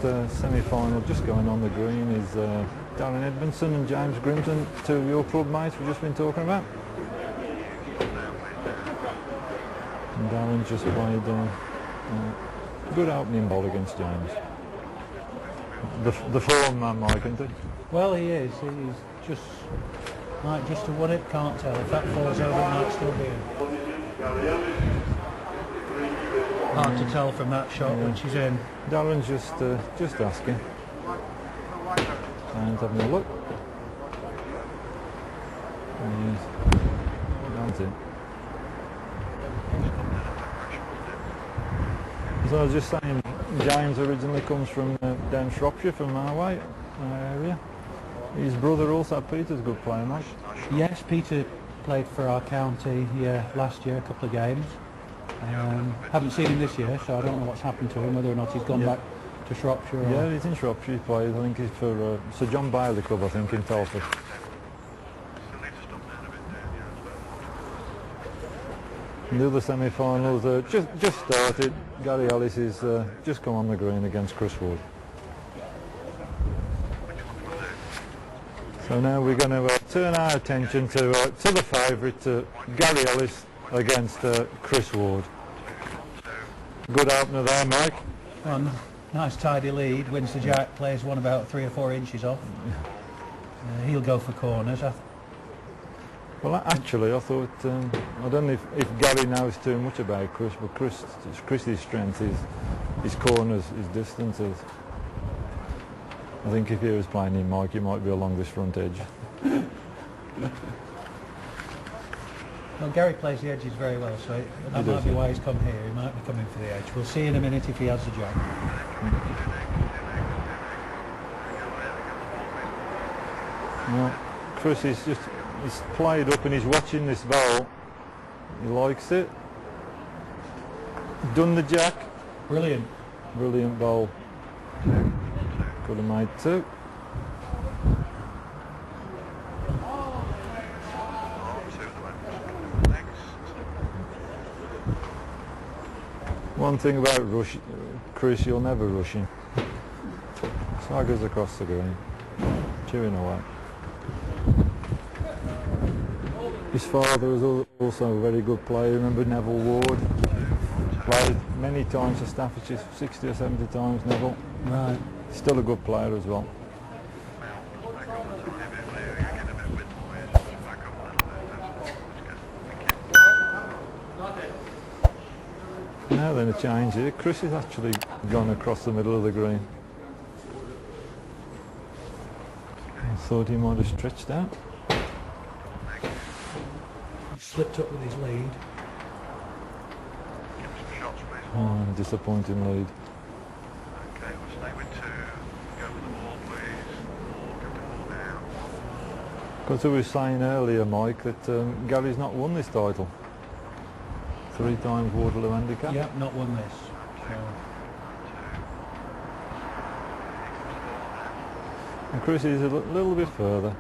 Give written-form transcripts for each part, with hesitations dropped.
next semi-final just going on the green is Darren Edmondson and James Grimstone, two of your club mates we've just been talking about. And Darren just played a good opening ball against James. The form man, Mike, isn't he? Well, he is. He's just might just have won it. Can't tell. If that falls over, it might still be in. Hard to tell from that shot, which is in. Darren's just asking. And having a look. And that's it. So I was just saying, James originally comes from down Shropshire, from our way, area. His brother also, Peter's a good player, mate. Yes, Peter played for our county last year, a couple of games. Haven't seen him this year, so I don't know what's happened to him, whether or not he's gone back to Shropshire. Yeah, he's in Shropshire. He plays, I think he's for Sir John Bailey Club, I think, in Telford. And the other semi-finals just started. Gary Ellis is just come on the green against Chris Wood. So now we're going to turn our attention to the favourite, Gary Ellis against Chris Ward. Good opener there, Mike. Well, nice tidy lead. Wins the jack, plays one about 3 or 4 inches off. He'll go for corners. Well, actually, I thought, I don't know if Gary knows too much about Chris, but Chris's strength is his corners, his distances. I think if he was playing him, Mike, he might be along this front edge. Well, Gary plays the edges very well, so that might be why he's come here. He might be coming for the edge. We'll see in a minute if he has the jack. Well, Chris is he's played up and he's watching this ball. He likes it. Done the jack. Brilliant. Brilliant ball. Could have made 2. One thing about Chris, you'll never rush him. Swaggers across the green, chewing away. His father was also a very good player. Remember Neville Ward? Played many times for Staffordshire, 60 or 70 times, Neville. Right. Still a good player as well. Now then a change here. Chris has actually gone across the middle of the green. I thought he might have stretched out. He slipped up with his lead. Oh, disappointing lead. Okay, we'll stay with 2. Go with the ball, please. Go with the ball now. Because we were saying earlier, Mike, that Gary's not won this title. 3 times Waterloo handicap. Yep, not won this. And Chris is a little bit further.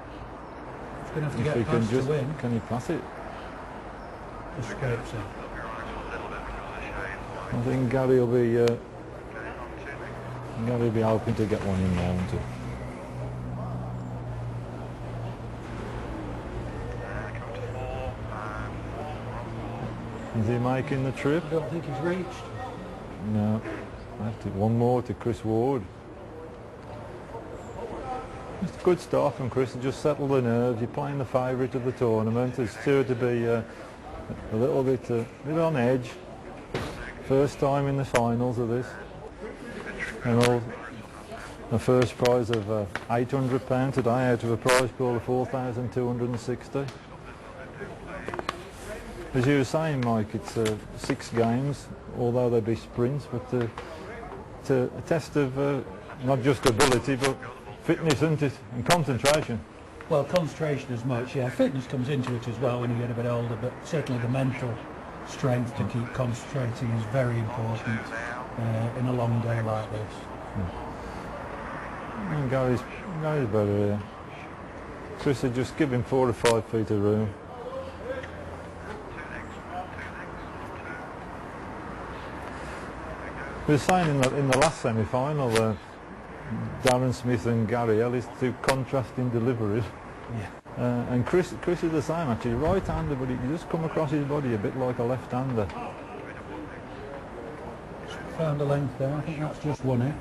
He's going to have to If get he past to win. can he pass it? Just scrapes it. I think Gary will be hoping to get one in now, won't he? Is he making the trip? I don't think he's reached. No. One more to Chris Ward. It's a good start from Chris to just settle the nerves. You're playing the favourite of the tournament. It's sure to be a little bit on edge. First time in the finals of this. And all, a first prize of £800 today out of a prize pool of 4,260. As you were saying, Mike, it's 6 games, although they be sprints, but it's a test of not just ability, but fitness, isn't it, and concentration. Well, concentration as much, yeah. Fitness comes into it as well when you get a bit older, but certainly the mental strength to keep concentrating is very important in a long day like this. And Gary's better here. Chris would just give him 4 or 5 feet of room. We were saying in the last semi-final, Darren Smith and Gary Ellis, two contrasting deliveries. Yeah. And Chris is the same actually, right-hander, but he just come across his body a bit like a left-hander. Found a length there. I think that's just won it.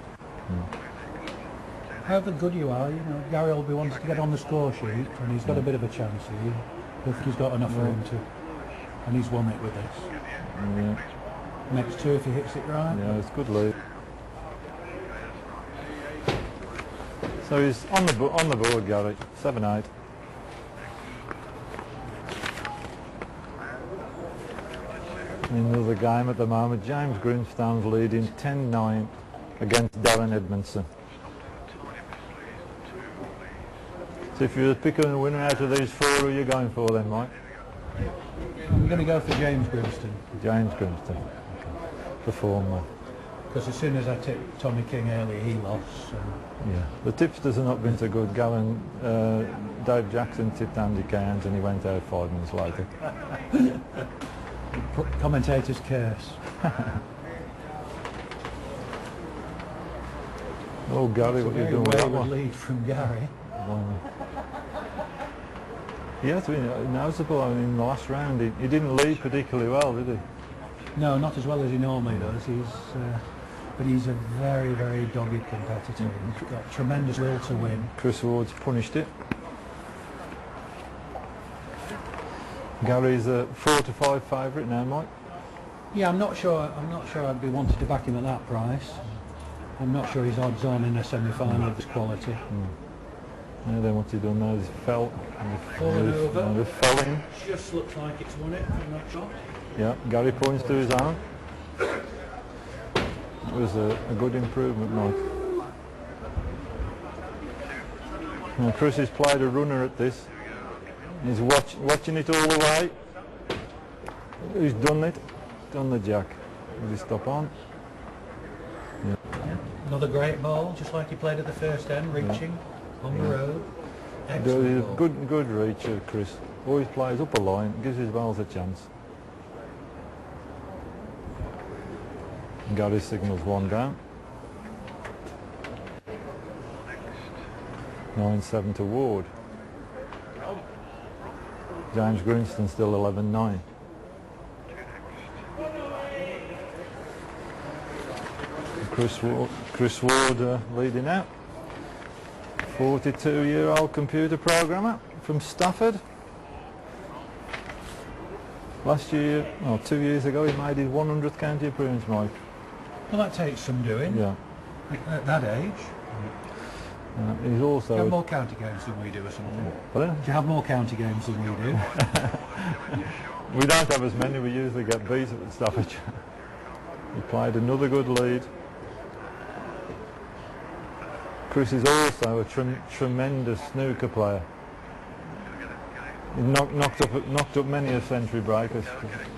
However good you are, you know, Gary will be wanting to get on the score sheet, and he's got a bit of a chance here. I think he's got enough for him to, and he's won it with this. Yeah. Next two if he hits it right. Yeah, it's good lead. So he's on the board, Gary. 7-8. In another game at the moment, James Grimstone's leading 10-9 against Darren Edmondson. So if you were picking a winner out of these four, who are you going for then, Mike? I'm going to go for James Grimstone. James Grimstone. Okay. The former. Because as soon as I tipped Tommy King early, he lost. So. Yeah. The tipsters have not been so good. Gavin, Dave Jackson tipped Andy Cairns and he went out 5 minutes later. Commentators curse. Oh, Gary, what are you doing with that one? Lead from Gary. He has been noticeable. I mean, in the last round, he didn't lead particularly well, did he? No, not as well as he normally does. But he's a very, very dogged competitor. He's got tremendous will to win. Chris Ward's punished it. Gary's a 4-5 favourite now, Mike. Yeah, I'm not sure I'd be wanting to back him at that price. I'm not sure he's odds on in a semi-final of this quality. Now then, what's he done now? He's fell. Fallen over. And he's falling. Just looks like it's won it. I'm not sure. Yeah, Gary points to his own. It was a good improvement, Mike. Now, Chris has played a runner at this. He's watching it all the way. He's done it. Done the jack. Will he stop on? Yeah. Another great ball, just like he played at the first end, reaching on the road. Excellent ball. Good reach, Chris. Always plays up a line, gives his balls a chance. Gary signals one down. 9-7 to Ward. James Grimstone still 11-9. Chris Ward leading out. 42-year-old computer programmer from Stafford. Last year, 2 years ago, he made his 100th county appearance, Mike. Well, that takes some doing. Yeah. At that age. He's also... Do you have more county games than we do or something? Pardon? Do you have more county games than we do? We don't have as many, we usually get beat at Stafford. He played another good lead. Chris is also a tremendous snooker player. He knocked up many a century break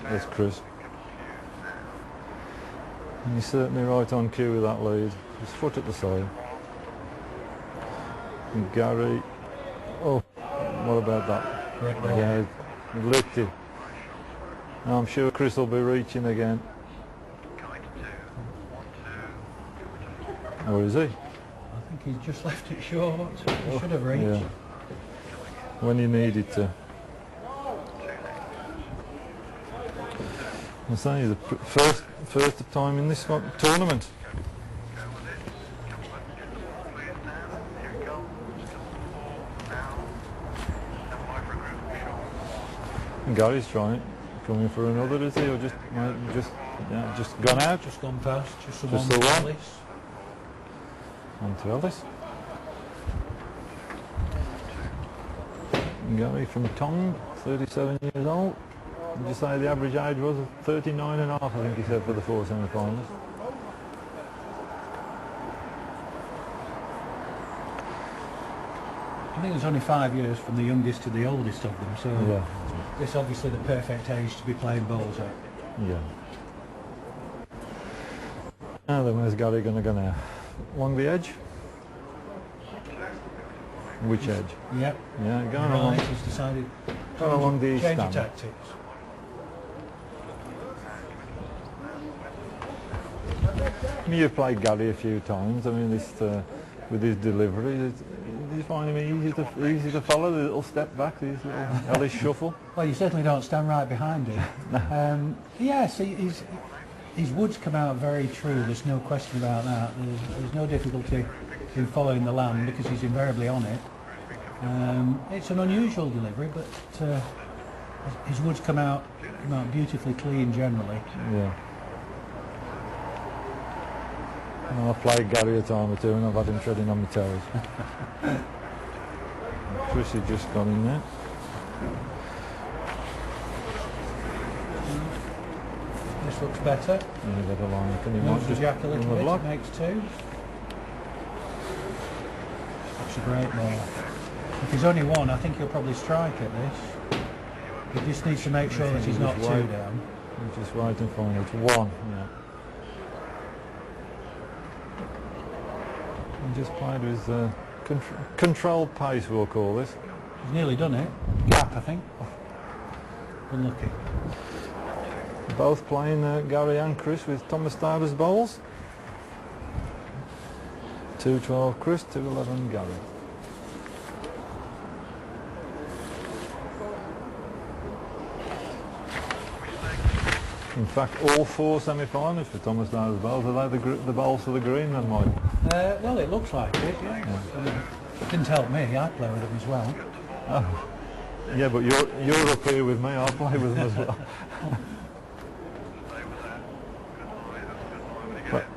as Chris. And he's certainly right on cue with that lead. His foot at the side. And Gary, oh, what about that? Great ball. Yeah, he licked it. I'm sure Chris will be reaching again. Or is he? I think he's just left it short. He should have reached. Yeah. When he needed to. I'm saying the first time in this tournament. And Gary's trying, coming for another, is he, or just gone out? Just gone past. Just the Just one. the one. Ellis. On to Ellis. Gary from Tong, 37 years old. Did you say the average age was 39 and a half, I think he said, for the 4 semi-finals? I think it's only 5 years from the youngest to the oldest of them, so Yeah. it's obviously the perfect age to be playing bowls at. Yeah. Now then, where's Gary going to go now? Along the edge? Which edge? Yep. Yeah, going Right, along. he's decided Going along the east change of stand. tactics. You've played Gary a few times. I mean, with his delivery. You find him easy to follow, the little step back, his little Ellis shuffle. Well, you certainly don't stand right behind him. Yes, his woods come out very true, there's no question about that. There's no difficulty in following the land because he's invariably on it. It's an unusual delivery, but his woods come out beautifully clean generally. Yeah. Well, I've played Gary a time or two and I've had him treading on my toes. Chris had just gone in there. This looks better. Yeah, better line. Can you Moves might the just jack a little in the bit, block? it makes two. That's a great ball. If he's only one, I think he'll probably strike at this. He just needs to make sure that he's not two down. He's just waiting for it. It's one. Yeah. He just played with controlled pace, we'll call this. He's nearly done it. Gap, I think. Unlucky. Both playing Gary and Chris with Thomas Tyler's bowls. 2-12 Chris, 2-11 Gary. In fact, all four semi-finals for Thomas Tyler's bowls, are they the bowls for the green then, Mike? Well, it looks like it, yeah. It didn't help me, I play with him as well. Oh. Yeah, but you're up here with me, I'll play with them as well.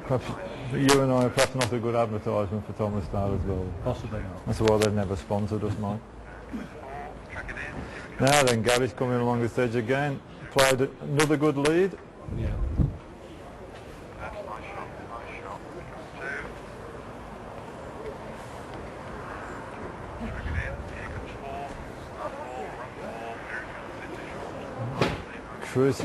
Perhaps you and I are perhaps not a good advertisement for Thomas Tyler's bowls. Possibly not. That's why they've never sponsored us, Mike. Now then, Gary's coming along this edge again. Played another good lead. Yeah. That's nice shot, nice shot. Two. Check it in, here comes four. Start ball, run ball, here comes Chris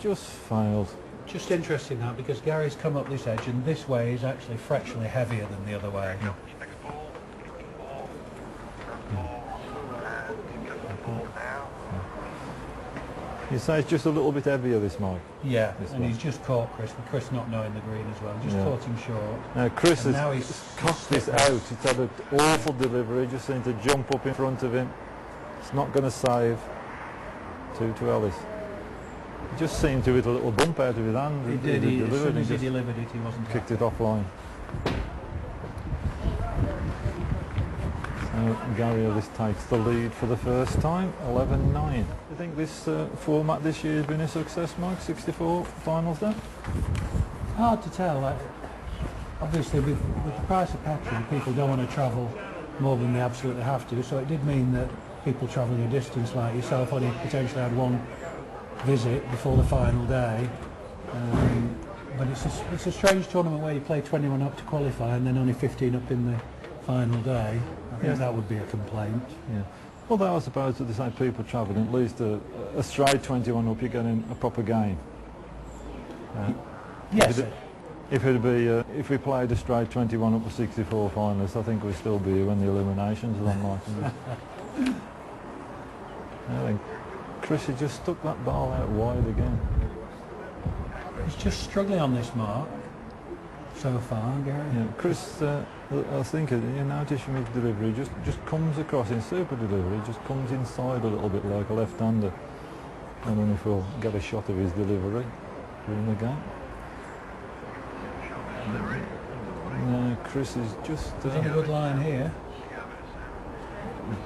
just failed. Just interesting that because Gary's come up this edge and this way is actually fractionally heavier than the other way. next ball, run ball, and he gets the ball now. You say it's just a little bit heavier, this Mike? Yeah, This and one. he's just caught Chris, and Chris not knowing the green as well. Just Yeah. caught him short. Now Chris And has now he's cost this out. It's had an awful delivery, just seemed to jump up in front of him. It's not going to save. 2 Ellis. He just seemed to hit a little bump out of his hand. He did, as delivered, soon as he just delivered it, he wasn't kicked happy. it offline. So Gary Ellis takes the lead for the first time, 11-9. Do you think this format this year has been a success, Mike? 64 finals then? Hard to tell. Obviously, with the price of petrol, people don't want to travel more than they absolutely have to. So it did mean that people travelling a distance like yourself only potentially had one visit before the final day. But it's a strange tournament where you play 21 up to qualify and then only 15 up in the final day. I think that would be a complaint. Yeah. Although I suppose that the same people travelling, at least a straight 21 up, you're getting a proper game. Yes. If we played a straight 21 up to 64 finalists, I think we'd still be here when the eliminations are on, like. I think Chris has just stuck that ball out wide again. He's just struggling on this mark so far, Gary. Yeah, Chris, I think you notice from his delivery, just comes across in super delivery, just comes inside a little bit like a left-hander. I don't know if we'll get a shot of his delivery during the game. No, Chris is just... There's a good line here.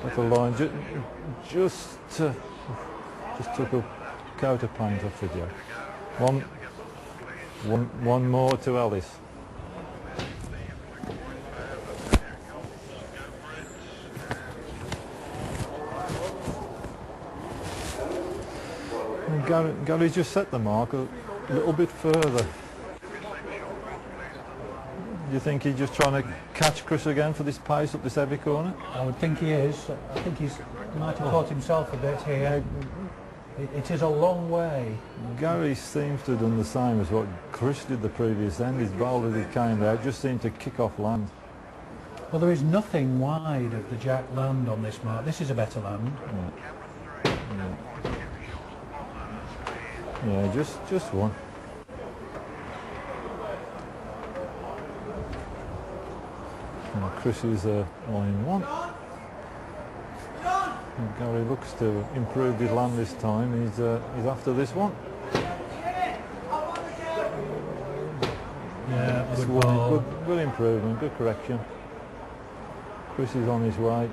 Got the line, just took a coat of paint off the jack. One more to Ellis. And Gary's just set the mark a little bit further. Do you think he's just trying to catch Chris again for this pace up this heavy corner? I would think he is. I think he might have caught himself a bit here. It is a long way. Gary seems to have done the same as what Chris did the previous end. His bowl as it came out just seemed to kick off land. Well, there is nothing wide of the jack land on this mark. This is a better land. Yeah, just one. And Chris is line 1. And Gary looks to improve his land this time. He's after this one. Yeah, It's good ball. good improvement, good correction. Chris is on his way.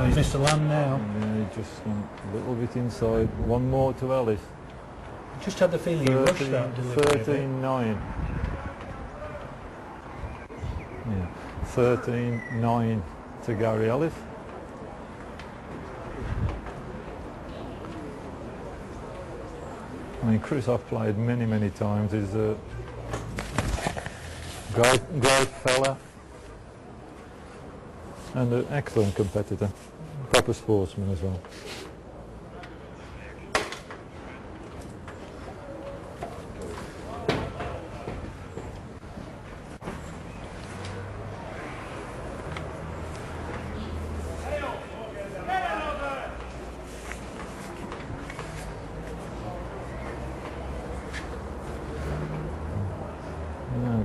He's missed the land now. Yeah, he just went a little bit inside. One more to Ellis. Just had the feeling he rushed that delivery a bit. 13-9. Yeah, 13-9 to Gary Ellis. I mean, Chris I've played many times. He's a great fella and an excellent competitor, proper sportsman as well.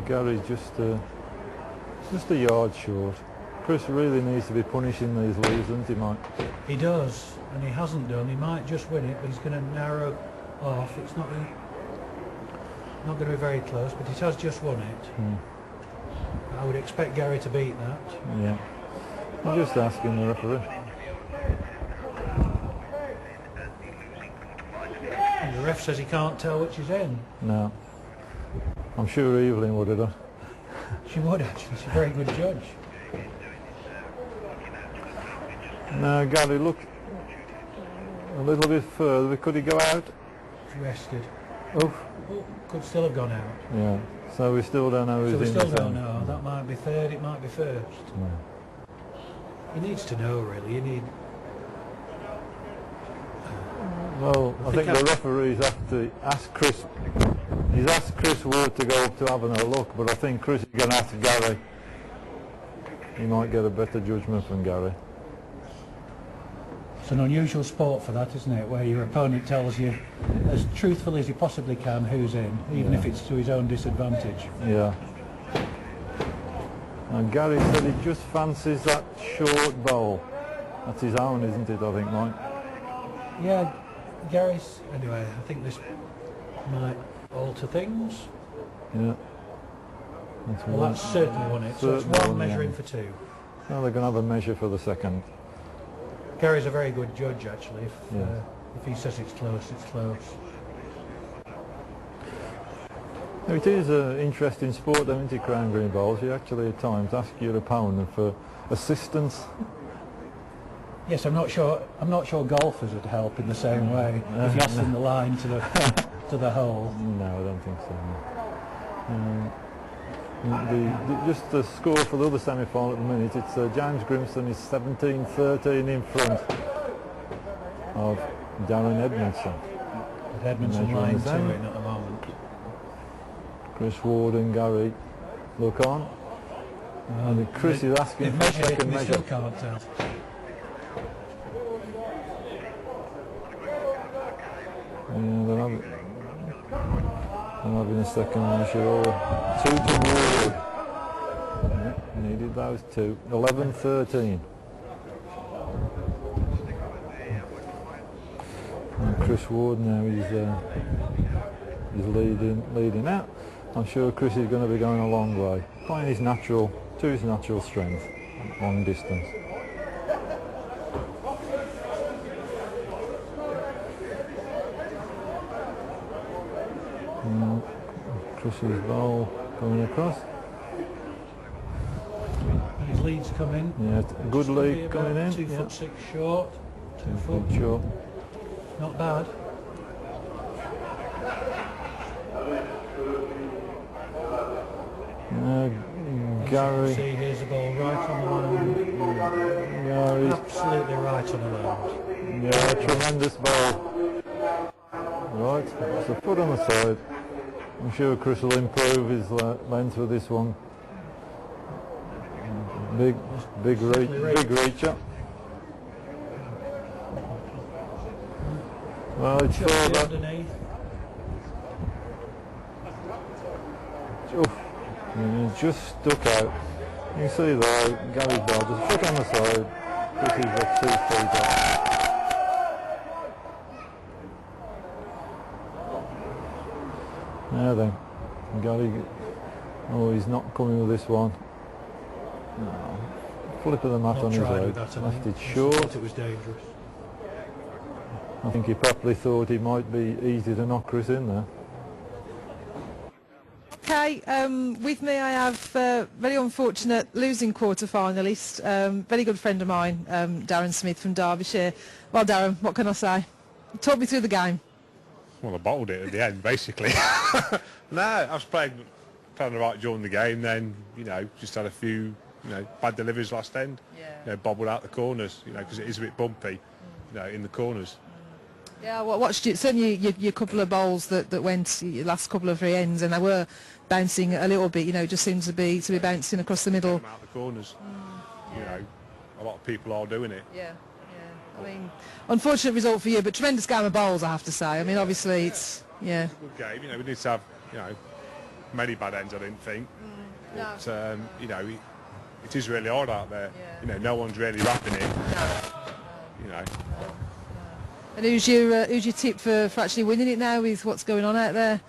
Gary's just a yard short. Chris really needs to be punishing these leads, doesn't he, Mike? He does, and he hasn't done. He might just win it, but he's going to narrow off. It's not going to be very close, but he has just won it. I would expect Gary to beat that. Yeah. I'm just asking the referee. And the ref says he can't tell which is in. No. I'm sure Evelyn would have done. She would actually. She's a very good judge. No, Gary, look a little bit further. Could he go out? Rested. Oof. Oh, could still have gone out. Yeah. So we still don't know So who's we in still the don't centre. know. That might be third, it might be first. He needs to know, really. You need... Well, I think the referees have to ask Chris. He's asked Chris Wood to go up to having a look, but I think Chris is going to ask Gary. He might get a better judgment from Gary. It's an unusual sport for that, isn't it? Where your opponent tells you, as truthfully as he possibly can, who's in, even if it's to his own disadvantage. Yeah. And Gary said he just fancies that short bowl. That's his own, isn't it, I think, Mike? Yeah, Gary's... Anyway, I think this might alter things. Yeah. Well, that's certainly won it. So it's one measuring for two. Now they're going to have a measure for the second. Gary's a very good judge, actually. Yeah. If he says it's close, it's close. Now, it is an interesting sport, though, isn't it, crown green bowls? You actually at times ask your opponent for assistance. Yes, I'm not sure golfers would help in the same way if you ask them the line to the hole. No, I don't think so. Just the score for the other semi-final at the minute, it's James Grimstone is 17-13 in front of Darren Edmondson. With Edmondson line to it at the moment. Chris Ward and Gary look on. And Chris is asking for a second We measure. still can't tell. Yeah, I'm having a second measure or 2 to Ward. Yeah, needed those two. 11-13. And Chris Ward now is leading out. I'm sure Chris is going to be going a long way, playing his natural strength, long distance. Chris's bowl coming across. His lead's come in. Yeah, good lead coming in. 2'6" short. 2 foot. Short. Not bad. Gary. See, here's the ball right on the line. Gary. Absolutely right on the line. Yeah, tremendous ball. Right, it's a foot on the side. I'm sure Chris will improve his length with this one. Big reacher. Well, it's further. Underneath. Oof, And he just stuck out. You can see there, Gary's ball just a foot on the side, puts his 2 feet up. Now then, Gary, oh, he's not coming with this one. No. Flip of the mat on his head, left it short. It was dangerous. I think he probably thought he might be easy to knock Chris in there. Okay, with me I have very unfortunate losing quarter-finalist, very good friend of mine, Darren Smith from Derbyshire. Well, Darren, what can I say? Talk me through the game. Well, I bottled it at the end, basically. No, I was playing the right during the game, then, you know, just had a few, you know, bad deliveries last end. Yeah. You know, bobbled out the corners, you know, because it is a bit bumpy, you know, in the corners. Yeah, well, watched you, certainly your couple of bowls that went your last couple of free ends, and they were bouncing a little bit, you know, just seems to be bouncing across the middle. Out the corners, you know, a lot of people are doing it. Yeah, yeah. I mean, unfortunate result for you, but tremendous game of bowls, I have to say. I mean, obviously it's, yeah. Good game, you know, we need to have, you know, many bad ends, I didn't think. No. But, you know, it is really hard out there. Yeah. You know, no one's really rapping it. You know. And who's your tip for actually winning it now with what's going on out there?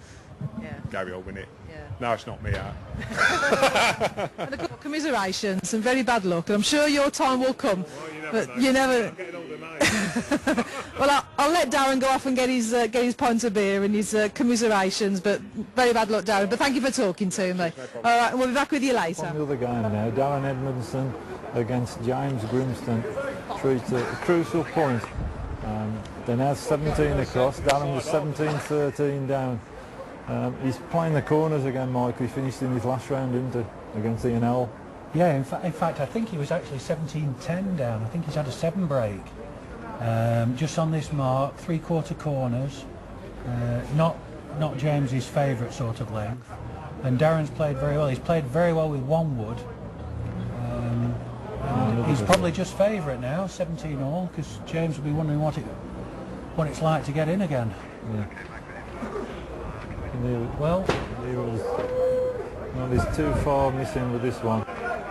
Yeah. Gary will win it. Yeah. No, it's not me out. And commiserations and very bad luck, and I'm sure your time will come. Well, you never. I'm getting older, mate. Well, I'll let Darren go off and get his pint of beer and his commiserations, but very bad luck, Darren. But thank you for talking to me. All right, and we'll be back with you later. On the other game now, Darren Edmondson against James Grimstone treats a crucial point. They're now 17 across. Darren was 17-13 down. He's playing the corners again, Mike. He finished in his last round, didn't he, against Ian? Yeah, in fact, I think he was actually 17-10 down. I think he's had a 7 break. Just on this mark, 3/4 corners. Not James's favourite sort of length. And Darren's played very well. He's played very well with 1 wood. And he's probably just favourite now, 17 all, because James will be wondering what it's like to get in again. Yeah. Well, he's too far missing with this one,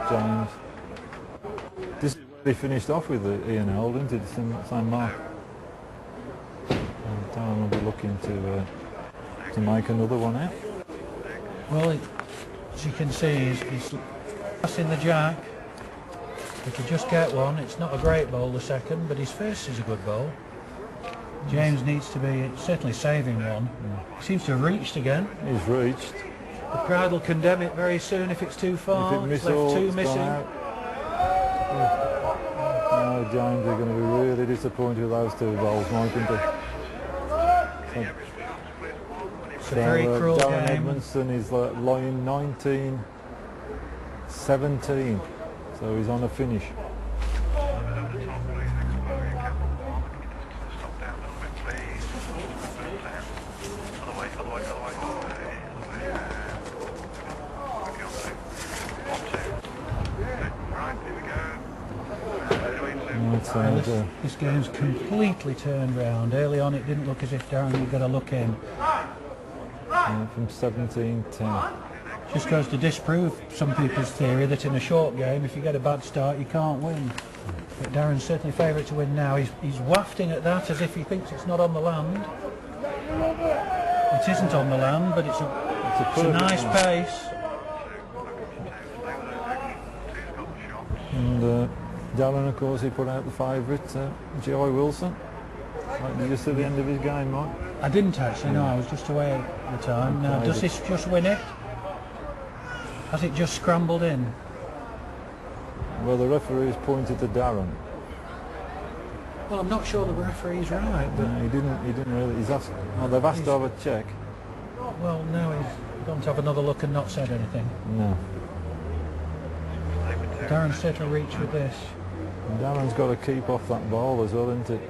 James. This he finished off with the Ian, didn't it? Same mark. And Darren will be looking to make another one out. well, as you can see, he's passing the jack. He could just get one. It's not a great bowl, the second, but his first is a good bowl. James needs to be certainly saving one. He seems to have reached again. He's reached. The crowd will condemn it very soon if it's too far. If it It's left 2 it's missing. gone out. Oh, James are going to be really disappointed with those 2 bowls, Mike, isn't he? It's a very cruel Darren game. Edmondson is lying 19-17, so he's on a finish. This game's completely turned round. Early on it didn't look as if Darren had got a look in. From 17-10. Just goes to disprove some people's theory that in a short game, if you get a bad start, you can't win. But Darren's certainly favourite to win now. He's wafting at that as if he thinks it's not on the land. It isn't on the land, but it's a nice pace. And Darren, of course, he put out the favourite, Joey Wilson. Did you see the end of his game, Mike? I didn't actually, no, I was just away at the time. Now, does this just win it? Has it just scrambled in? Well, the referee's pointed to Darren. Well, I'm not sure the referee's right, but... No, he didn't really, he's asked, well, they've asked to have a check. Well, now he's gone to have another look and not said anything. No. Darren certainly reached with this. And Darren's got to keep off that ball as well, isn't it?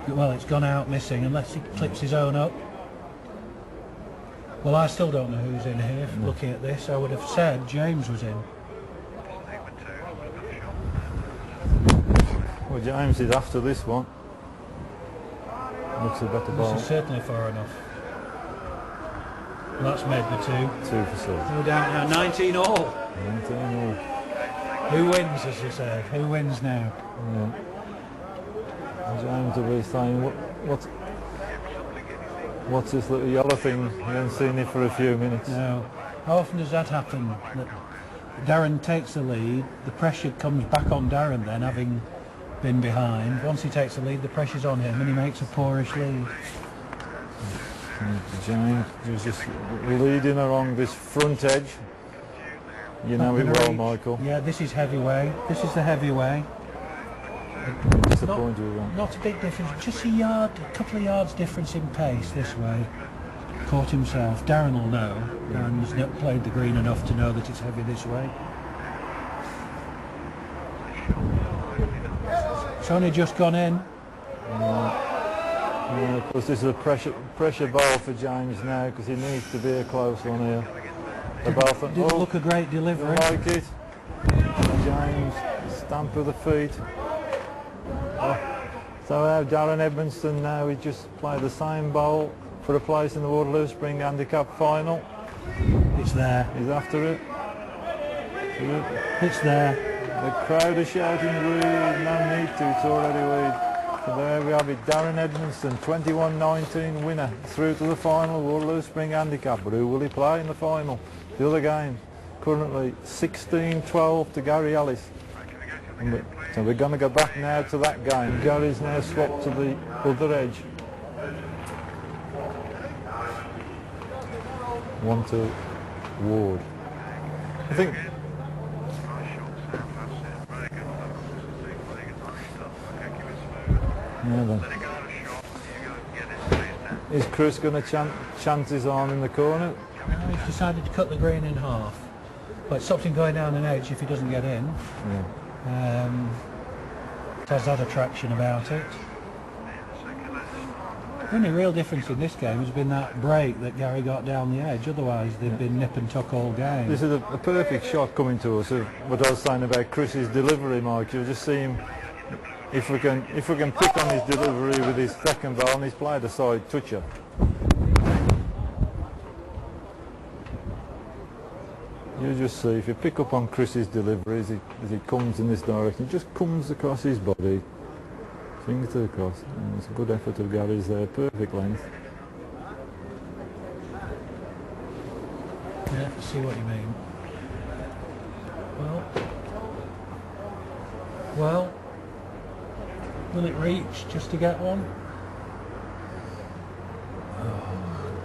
Well, it's gone out missing unless he clips his own up. Well, I still don't know who's in here. Looking at this, I would have said James was in. Well, James is after this one. Looks a better ball. This is certainly far enough. Well, that's made the 2. 2 for 6. No doubt now, 19 all. 19 all. Who wins, as you said? Who wins now? Yeah. James will be saying, what's this little yellow thing? You haven't seen it for a few minutes. No. How often does that happen? That Darren takes the lead, the pressure comes back on Darren then, having been behind. Once he takes the lead, the pressure's on him and he makes a poorish lead. James was just leading along this front edge. You know it well, Michael. Yeah, this is heavyway. This is the heavyway. Disappointed with that. Not a big difference, just a couple of yards difference in pace this way. Caught himself. Darren will know. Darren's not played the green enough to know that it's heavy this way. It's only just gone in. Yeah, of course, this is a pressure ball for James now because he needs to be a close one here. Didn't look a great delivery. I like it. James, stamp of the feet. Oh. So now Darren Edmondson now, he just played the same bowl for a place in the Waterloo Spring Handicap final. It's there. He's after it. It's there. The crowd are shouting weed, no need to, it's already weed. So there we have it, Darren Edmondson, 21-19 winner, through to the final, Waterloo Spring Handicap. But who will he play in the final? The other game, currently 16-12 to Gary Ellis. So we're going to go back now to that game. Gary's now swapped to the other edge. 1 to Ward. I think yeah, then. Is Chris going to chance his arm in the corner? No, he's decided to cut the green in half. But it stops him going down an edge if he doesn't get in. Yeah. It has that attraction about it. The only real difference in this game has been that break that Gary got down the edge. Otherwise, they've been nip and tuck all game. This is a perfect shot coming to us of what I was saying about Chris's delivery, Mike. You'll just see him. If we can pick on his delivery with his second ball, and he's played a side toucher. You just see, if you pick up on Chris's delivery as he comes in this direction, it just comes across his body, fingers across, and it's a good effort of Gary's there, perfect length. Yeah, I see what you mean. Well, will it reach just to get one? Oh,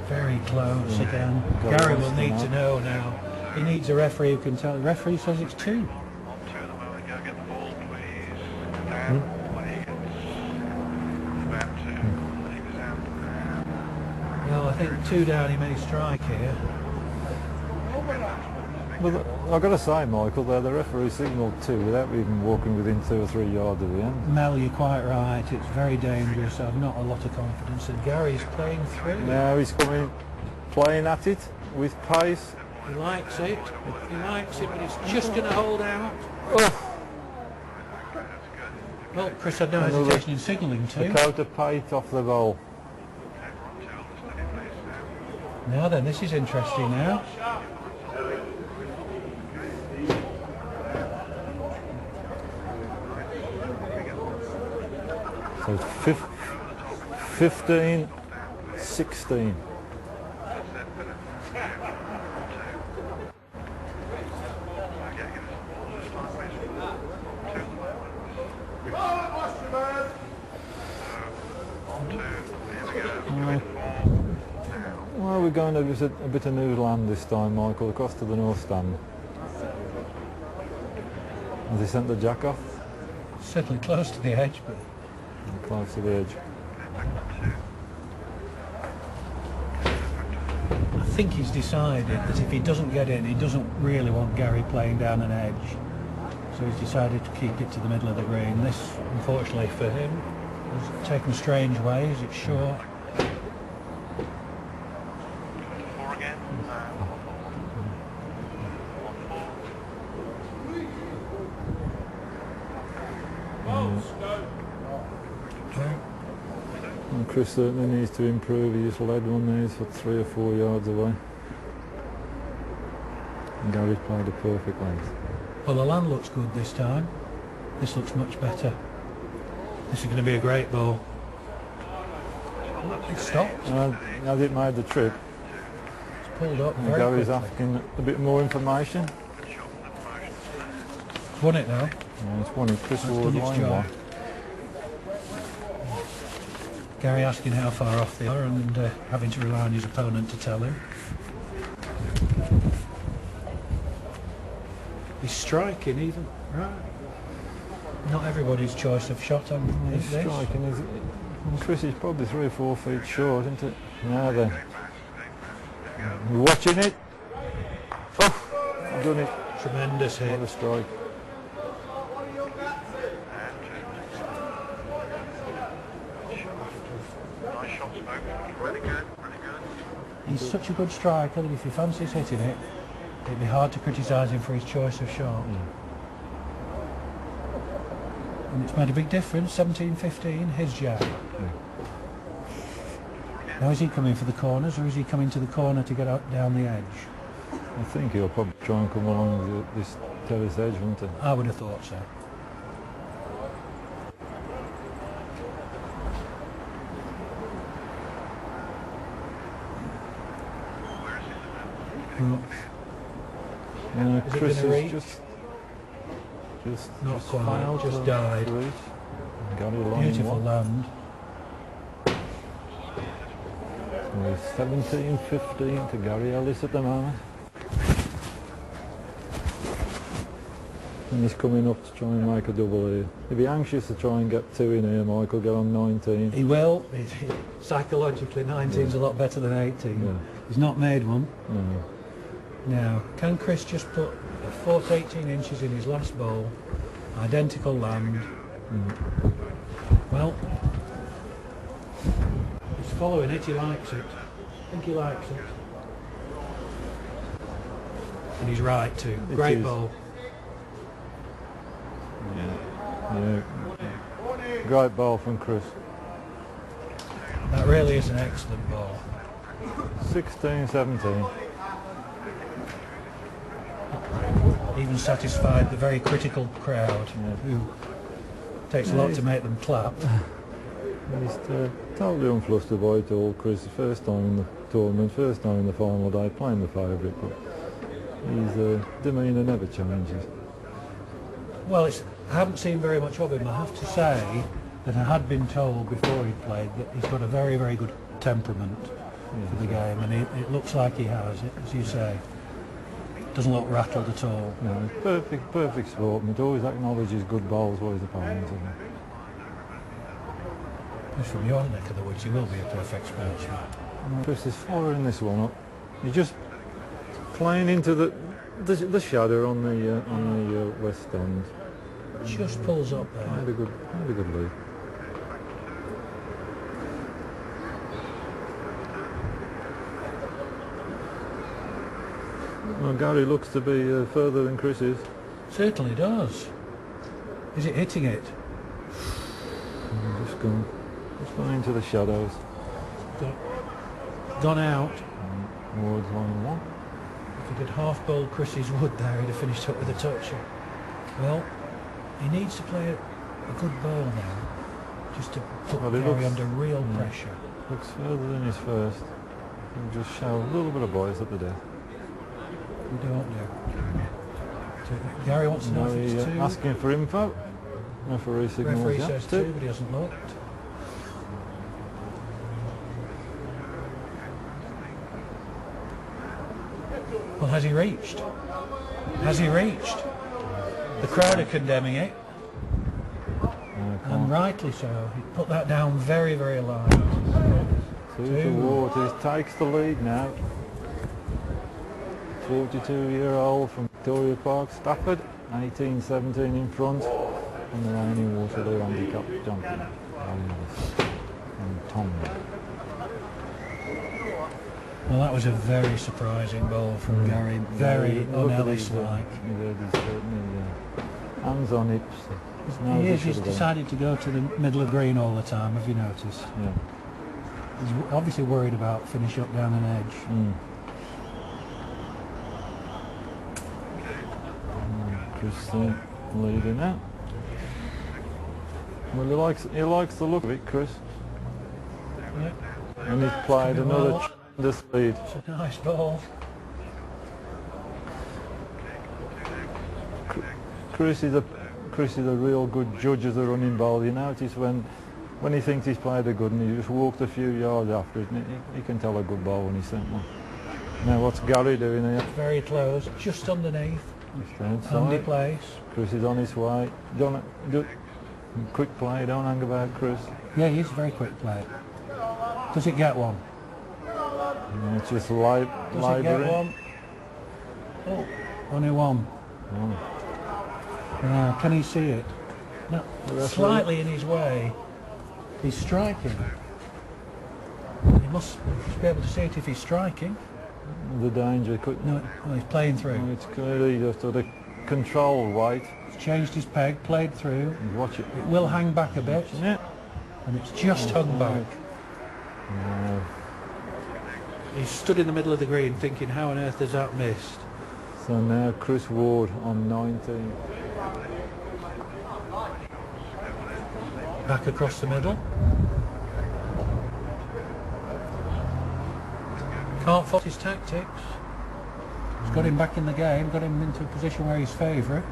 very close again. Gary will need to know now. He needs a referee who can tell. The referee says it's 2. On 2 at the moment, go get the ball, please. Down, about 2. He was out. Well, I think 2 down, he may strike here. But I've got to say, Michael, the referee signalled 2 without even walking within 2 or 3 yards of the end. Mel, you're quite right. It's very dangerous. I've not a lot of confidence that Gary's playing through. Now he's coming, playing at it with pace. He likes it, but it's just going to hold out. Oh. Well, Chris had no hesitation in signalling The 2. coat of paint off the ball. Now then, this is interesting now. So it's 15-16. Well, we're going to visit a bit of new land this time, Michael, across to the north stand. Has he sent the jack off? Certainly close to the edge, but Close to the edge. I think he's decided that if he doesn't get in, he doesn't really want Gary playing down an edge. So he's decided to keep it to the middle of the green. This, unfortunately for him, has taken strange ways. It's short. 4 again. And Chris certainly needs to improve. He just led one there, he's for 3 or 4 yards away. And Gary's played a perfect length. Well, the land looks good this time. This looks much better. This is going to be a great ball. It stopped. As it made the trip, It's pulled up and very Gary's quickly. asking a bit more information. It's won it now. Yeah, it's one of Chris It's Ward done its line job. one. Gary asking how far off they are and having to rely on his opponent to tell him. He's striking even. Right. Not everybody's choice of shot on He's this. striking. And Chris is probably 3 or 4 feet short, isn't it? Now then. You're watching it? Oh, done it. Tremendous hit. What a strike. Nice shot, Smoke. Really good, really good. He's such a good striker that if he fancies hitting it, it'd be hard to criticise him for his choice of shot. And it's made a big difference, 17-15, his jab. Now is he coming for the corners or is he coming to the corner to get out down the edge? I think he'll probably try and come along this terrace edge, won't he? I would have thought so. Yeah, Is it Chris gonna has reach? just Not quite, failed just to died. reach. Gary along in Beautiful one. land. We're 17-15 to Gary Ellis at the moment. And he's coming up to try and make a double here. He'd be anxious to try and get 2 in here, Michael, get on 19. He will. Psychologically, 19's a lot better than 18. Yeah. He's not made one. No. Now, can Chris just put 4 to 18 inches in his last ball? Identical land. Well, he's following it, he likes it. I think he likes it. And he's right too. It Great is. ball. Yeah. Great ball from Chris. That really is an excellent ball. 16-17. Even satisfied the very critical crowd who takes a lot to make them clap. He's totally unflustered by it all, Chris. First time in the tournament, first time in the final day, playing the favourite, but his demeanour never changes. Well, I haven't seen very much of him. I have to say that I had been told before he played that he's got a very, very good temperament for the game, and it looks like he has it, as you say. Doesn't look rattled at all. No, he's perfect sportsman. He always acknowledges good bowls for his opponent. He's from your neck of the woods, he will be a perfect sportsman. Chris is firing this one up. He's just playing into the shadow on the west end. Just pulls up there. Had a good lead. Well, Gary looks to be further than Chris is. Certainly does. Is it hitting it? Just gone into the shadows. Gone out. Towards line 1. If he could half bowl Chris's wood there, he'd have finished up with a toucher. Well, he needs to play a good ball now, just to put Well, he Gary looks- under real pressure. Looks further than his first. He'll just show a little bit of bias at the death. We don't do. So Gary wants to know if it's two. Asking for info. Referee signals Referee yeah, says 2, but he hasn't looked. Well, has he reached? Has he reached? The crowd are condemning it, and rightly so. He put that down very, very low. 2 to Waters takes the lead now. 42-year-old from Victoria Park, Stafford, 18-17 in front, and the reigning Waterloo handicap champion, Ellis and Tom. Well, that was a very surprising ball from Gary. Very un-Ellis-like. He's certainly hands on hips. He's decided to go to the middle of green all the time, have you noticed? Yeah. He's obviously worried about finish up down an edge. Chris leading out. Well, he likes the look of it, Chris. Yep. And he's played another Well, tremendous lead. it's a nice ball. Chris is a real good judge of the running ball. You notice when he thinks he's played a good and he just walked a few yards after it, and he can tell a good ball when he's sent one. Now what's Gary doing here? Very close, just underneath. Handy place. Chris is on his way. Quick play, don't hang about Chris. Yeah, he's a very quick play. Does it get one? And it's just Does it get labouring. one? Oh, only one. Oh. Can he see it? No, slightly in his way. He's striking. He must be able to see it if he's striking. The danger could. No, he's playing through. It's clearly just sort of controlled weight. He's changed his peg, played through. And watch it. It will hang back a bit, Yeah. and it's just hung back. No. He's stood in the middle of the green thinking, how on earth has that missed? So now Chris Ward on 19. Back across the middle. Can't fault his tactics. He's got him back in the game, got him into a position where he's favourite.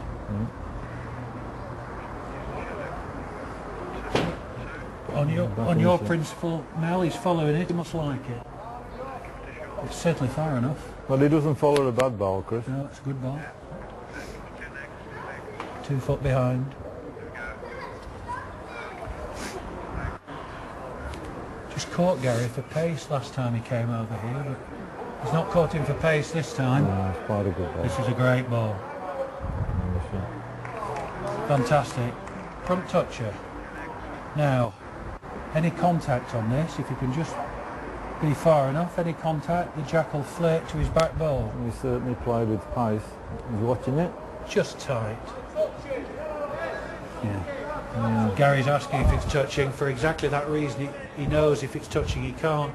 On your principle, Mel, he's following it, he must like it. It's certainly far enough. Well, he doesn't follow a bad ball, Chris. No, it's a good ball. 2 foot behind. Just caught Gary for pace last time he came over here, but he's not caught him for pace this time. No, it's quite a good ball. This is a great ball. Fantastic. Front toucher. Now, any contact on this, if you can just be far enough, any contact, the Jack will flirt to his back ball. He certainly played with pace. He's watching it. Just tight. Yeah. Gary's asking if it's touching for exactly that reason. He knows if it's touching he can't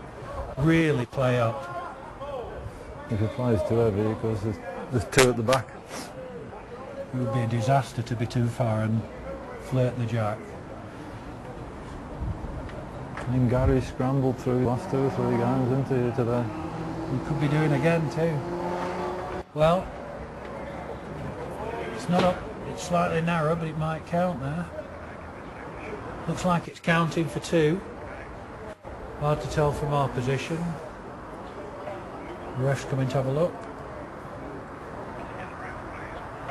really play up. If he plays too heavy, because there's 2 at the back. It would be a disaster to be too far and flirt the Jack. I think Gary scrambled through the last 2 or 3 games, isn't he, today? He could be doing again too. Well, it's not up, it's slightly narrow, but it might count there. Looks like it's counting for 2. Hard to tell from our position. The ref's coming to have a look.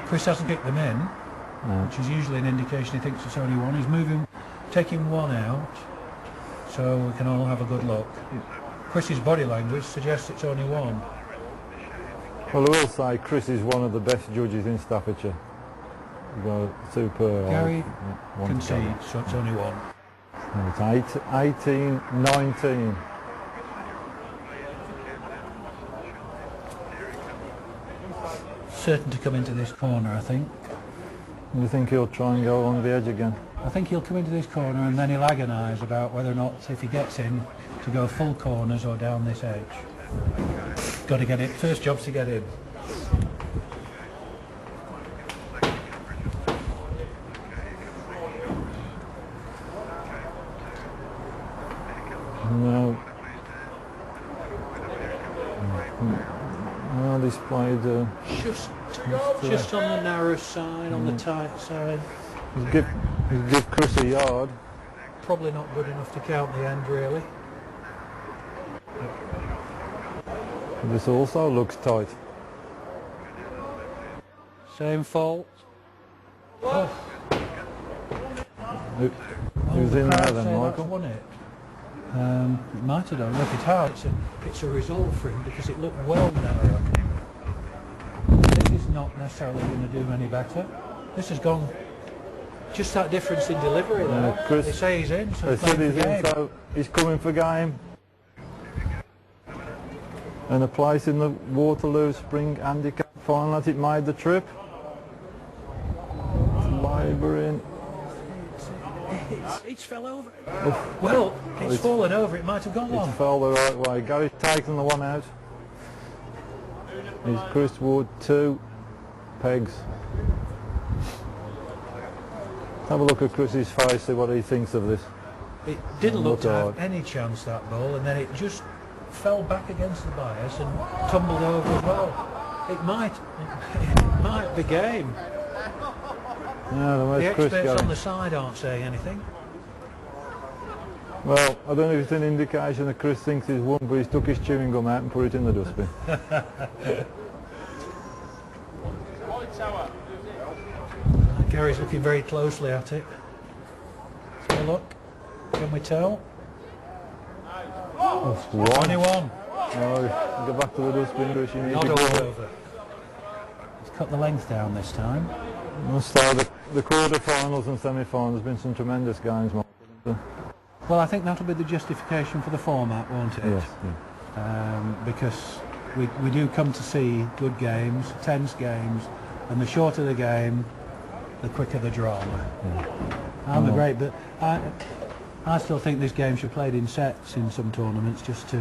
Chris hasn't kicked them in, which is usually an indication he thinks it's only 1. He's moving, taking 1 out, so we can all have a good look. Chris's body language suggests it's only 1. Well, I will say Chris is one of the best judges in Staffordshire. He's got a superb. Gary concedes, so it's only 1. It's 18-19. Certain to come into this corner, I think. Do you think he'll try and go along the edge again? I think he'll come into this corner and then he'll agonise about whether or not, if he gets in, to go full corners or down this edge. Got to get it. First job's to get in. No. Well, he's played. Just on the narrow side, on the tight side. He'll give Chris a yard. Probably not good enough to count the end, really. This also looks tight. Same fault. Who's in there then, That's Michael? won it. It might have done. If it's hard, it's a result for him because it looked well narrow. This is not necessarily going to do any better. This has gone. Just that difference in delivery there. Chris, they say he's in, so they he's said playing he's for in, game. so he's coming for game. And a place in the Waterloo Spring Handicap final that it made the trip. It's labouring. It's fell over. Well, it's fallen over. It might have gone It long. fell the right way. Gary's taken the one out. He's Chris Wood 2 pegs. Have a look at Chris's face, see what he thinks of this. It didn't look to have hard. any chance, that ball, and then it just fell back against the bias and tumbled over as well. It might be game. Yeah, The where's Chris experts going? on the side aren't saying anything. Well, I don't know if it's an indication that Chris thinks he's won, but he's took his chewing gum out and put it in the dustbin. Gary's looking very closely at it. Let's have a look. Can we tell? That's one. 21. Oh, go back to the dustbin, Chris. You need Not to all go. over. He's cut the length down this time. So the quarter-finals and semi-finals, there's been some tremendous games, Mark. Well, I think that'll be the justification for the format, won't it? Yes. Because we do come to see good games, tense games, and the shorter the game, the quicker the drama. I'm a great, but I still think this game should be played in sets in some tournaments, just to.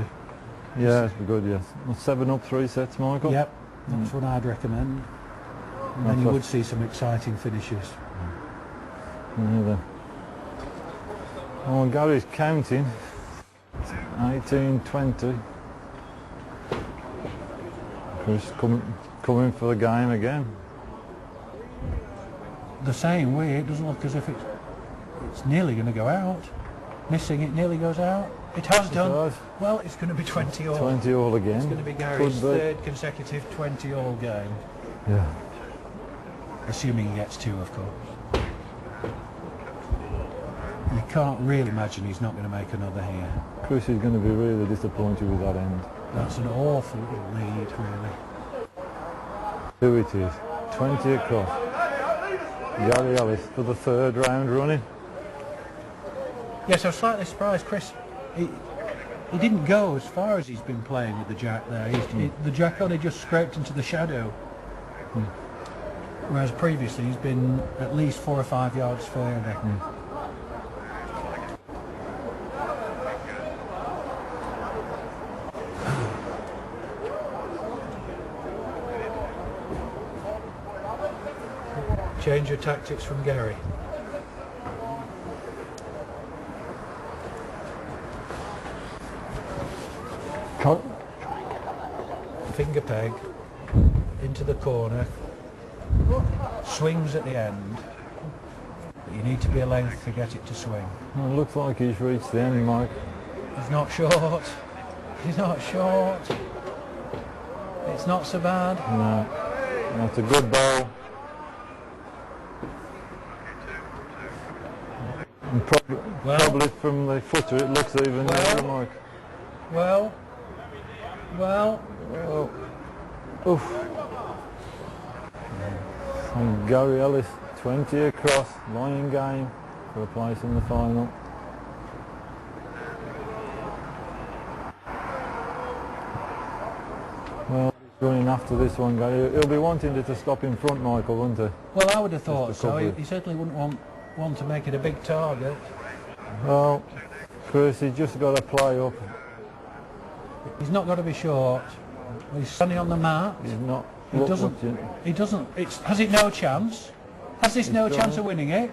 Yeah, it's good, yes. 7 up 3 sets, Michael. Yep, that's what I'd recommend. And then you would see some exciting finishes. Yeah, then. Oh, Gary's counting. 18, 20. Chris coming for the game again. The same way, it doesn't look as if it's nearly going to go out. Missing, it nearly goes out. It has done. does. Well, it's going to be 20 all. 20 all again. It's going to be Gary's Could be. third consecutive 20 all game. Yeah. Assuming he gets 2, of course. You can't really imagine he's not going to make another here. Chris is going to be really disappointed with that end. That's an awful lead, really. Who it is. 20 across. Gary Ellis for the 3rd round running. Yes, I was slightly surprised, Chris. He didn't go as far as he's been playing with the jack there. The jack only just scraped into the shadow. Whereas previously he's been at least 4 or 5 yards further. Change your tactics from Gary. Finger peg into the corner, swings at the end, but you need to be a length to get it to swing. Well, it looks like he's reached the end, Mike. He's not short, he's not short, it's not so bad. No, that's a good ball. And probably from the footer it looks even better, Mike. Well, Oh. Oof. And Gary Ellis, 20 across, lying game for a place in the final. Well, he's running after this one, Gary. He'll be wanting it to stop in front, Michael, won't he? well, I would have thought Just so. recovery. He certainly wouldn't want to make it a big target. Well, Chris, he's just got to play up. He's not got to be short. He's standing on the mat. He's not. He doesn't. He doesn't. Has it no chance? Has this no chance of winning it?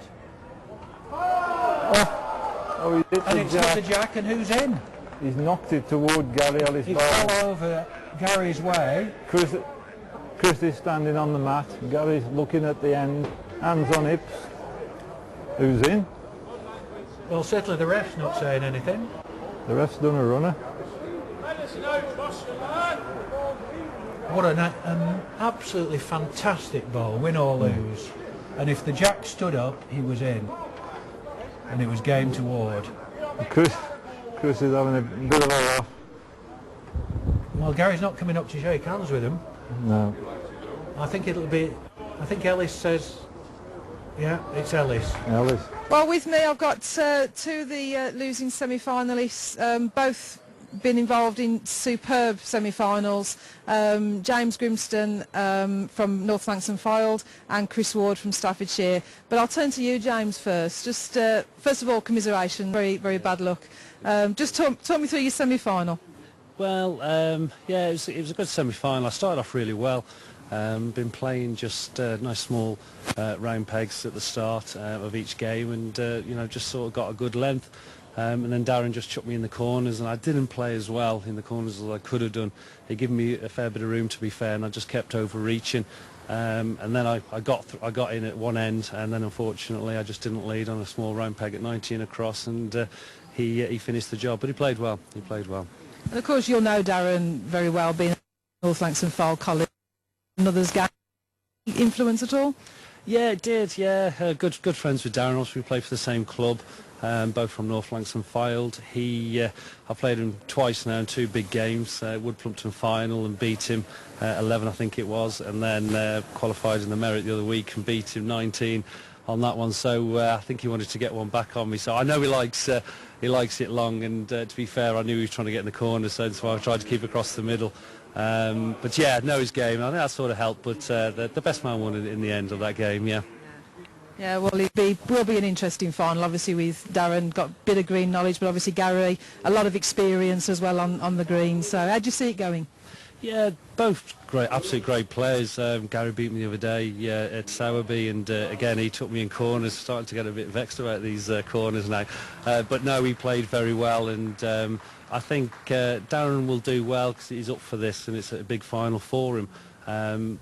Oh, he hit And the it's hit jack. the jack, and who's in? He's knocked it toward Gary Ellis' It ball. fell over Gary's way. Chris is standing on the mat. Gary's looking at the end. Hands on hips. Who's in? Well, certainly the ref's not saying anything. The ref's done a runner. What an absolutely fantastic ball, win or lose. And if the jack stood up, he was in. And it was game toward. Chris is having a bit of a laugh. Well, Gary's not coming up to shake hands with him. No. I think Ellis says, yeah, it's Ellis. Ellis. Well, with me, I've got 2 of the losing semi-finalists, both been involved in superb semi-finals. James Grimstone from North Lancs Fylde and Chris Ward from Staffordshire. But I'll turn to you, James, first. Just first of all, commiseration. Very, very bad luck. Just talk me through your semi-final. Well, yeah, it was a good semi-final. I started off really well. Been playing just nice small round pegs at the start of each game, and you know, just sort of got a good length. And then Darren just chucked me in the corners, and I didn't play as well in the corners as I could have done. He gave me a fair bit of room, to be fair, and I just kept overreaching. And then I got in at one end, and then unfortunately I just didn't lead on a small round peg at 19 across, and he finished the job. But he played well. He played well. And of course, you'll know Darren very well, being at North Lancs Fylde College. Another's game influence at all? Yeah, it did. Yeah, good friends with Darren. Also, we played for the same club. Both from North Lancs Fylde. I played him twice now in 2 big games, Wood Plumpton final, and beat him 11 I think it was, and then qualified in the Merit the other week and beat him 19 on that one. So I think he wanted to get one back on me. So I know he likes it long, and to be fair, I knew he was trying to get in the corner, so I tried to keep across the middle. But yeah, know his game. I think that sort of helped, but the best man won in the end of that game, yeah. Yeah, well, will be an interesting final. Obviously, with Darren, got a bit of green knowledge, but obviously Gary, a lot of experience as well on the green. So how do you see it going? Yeah, both great, absolute great players. Gary beat me the other day at Sowerby, and again he took me in corners. Starting to get a bit vexed about these corners now, but no, he played very well, and I think Darren will do well because he's up for this, and it's a big final for him.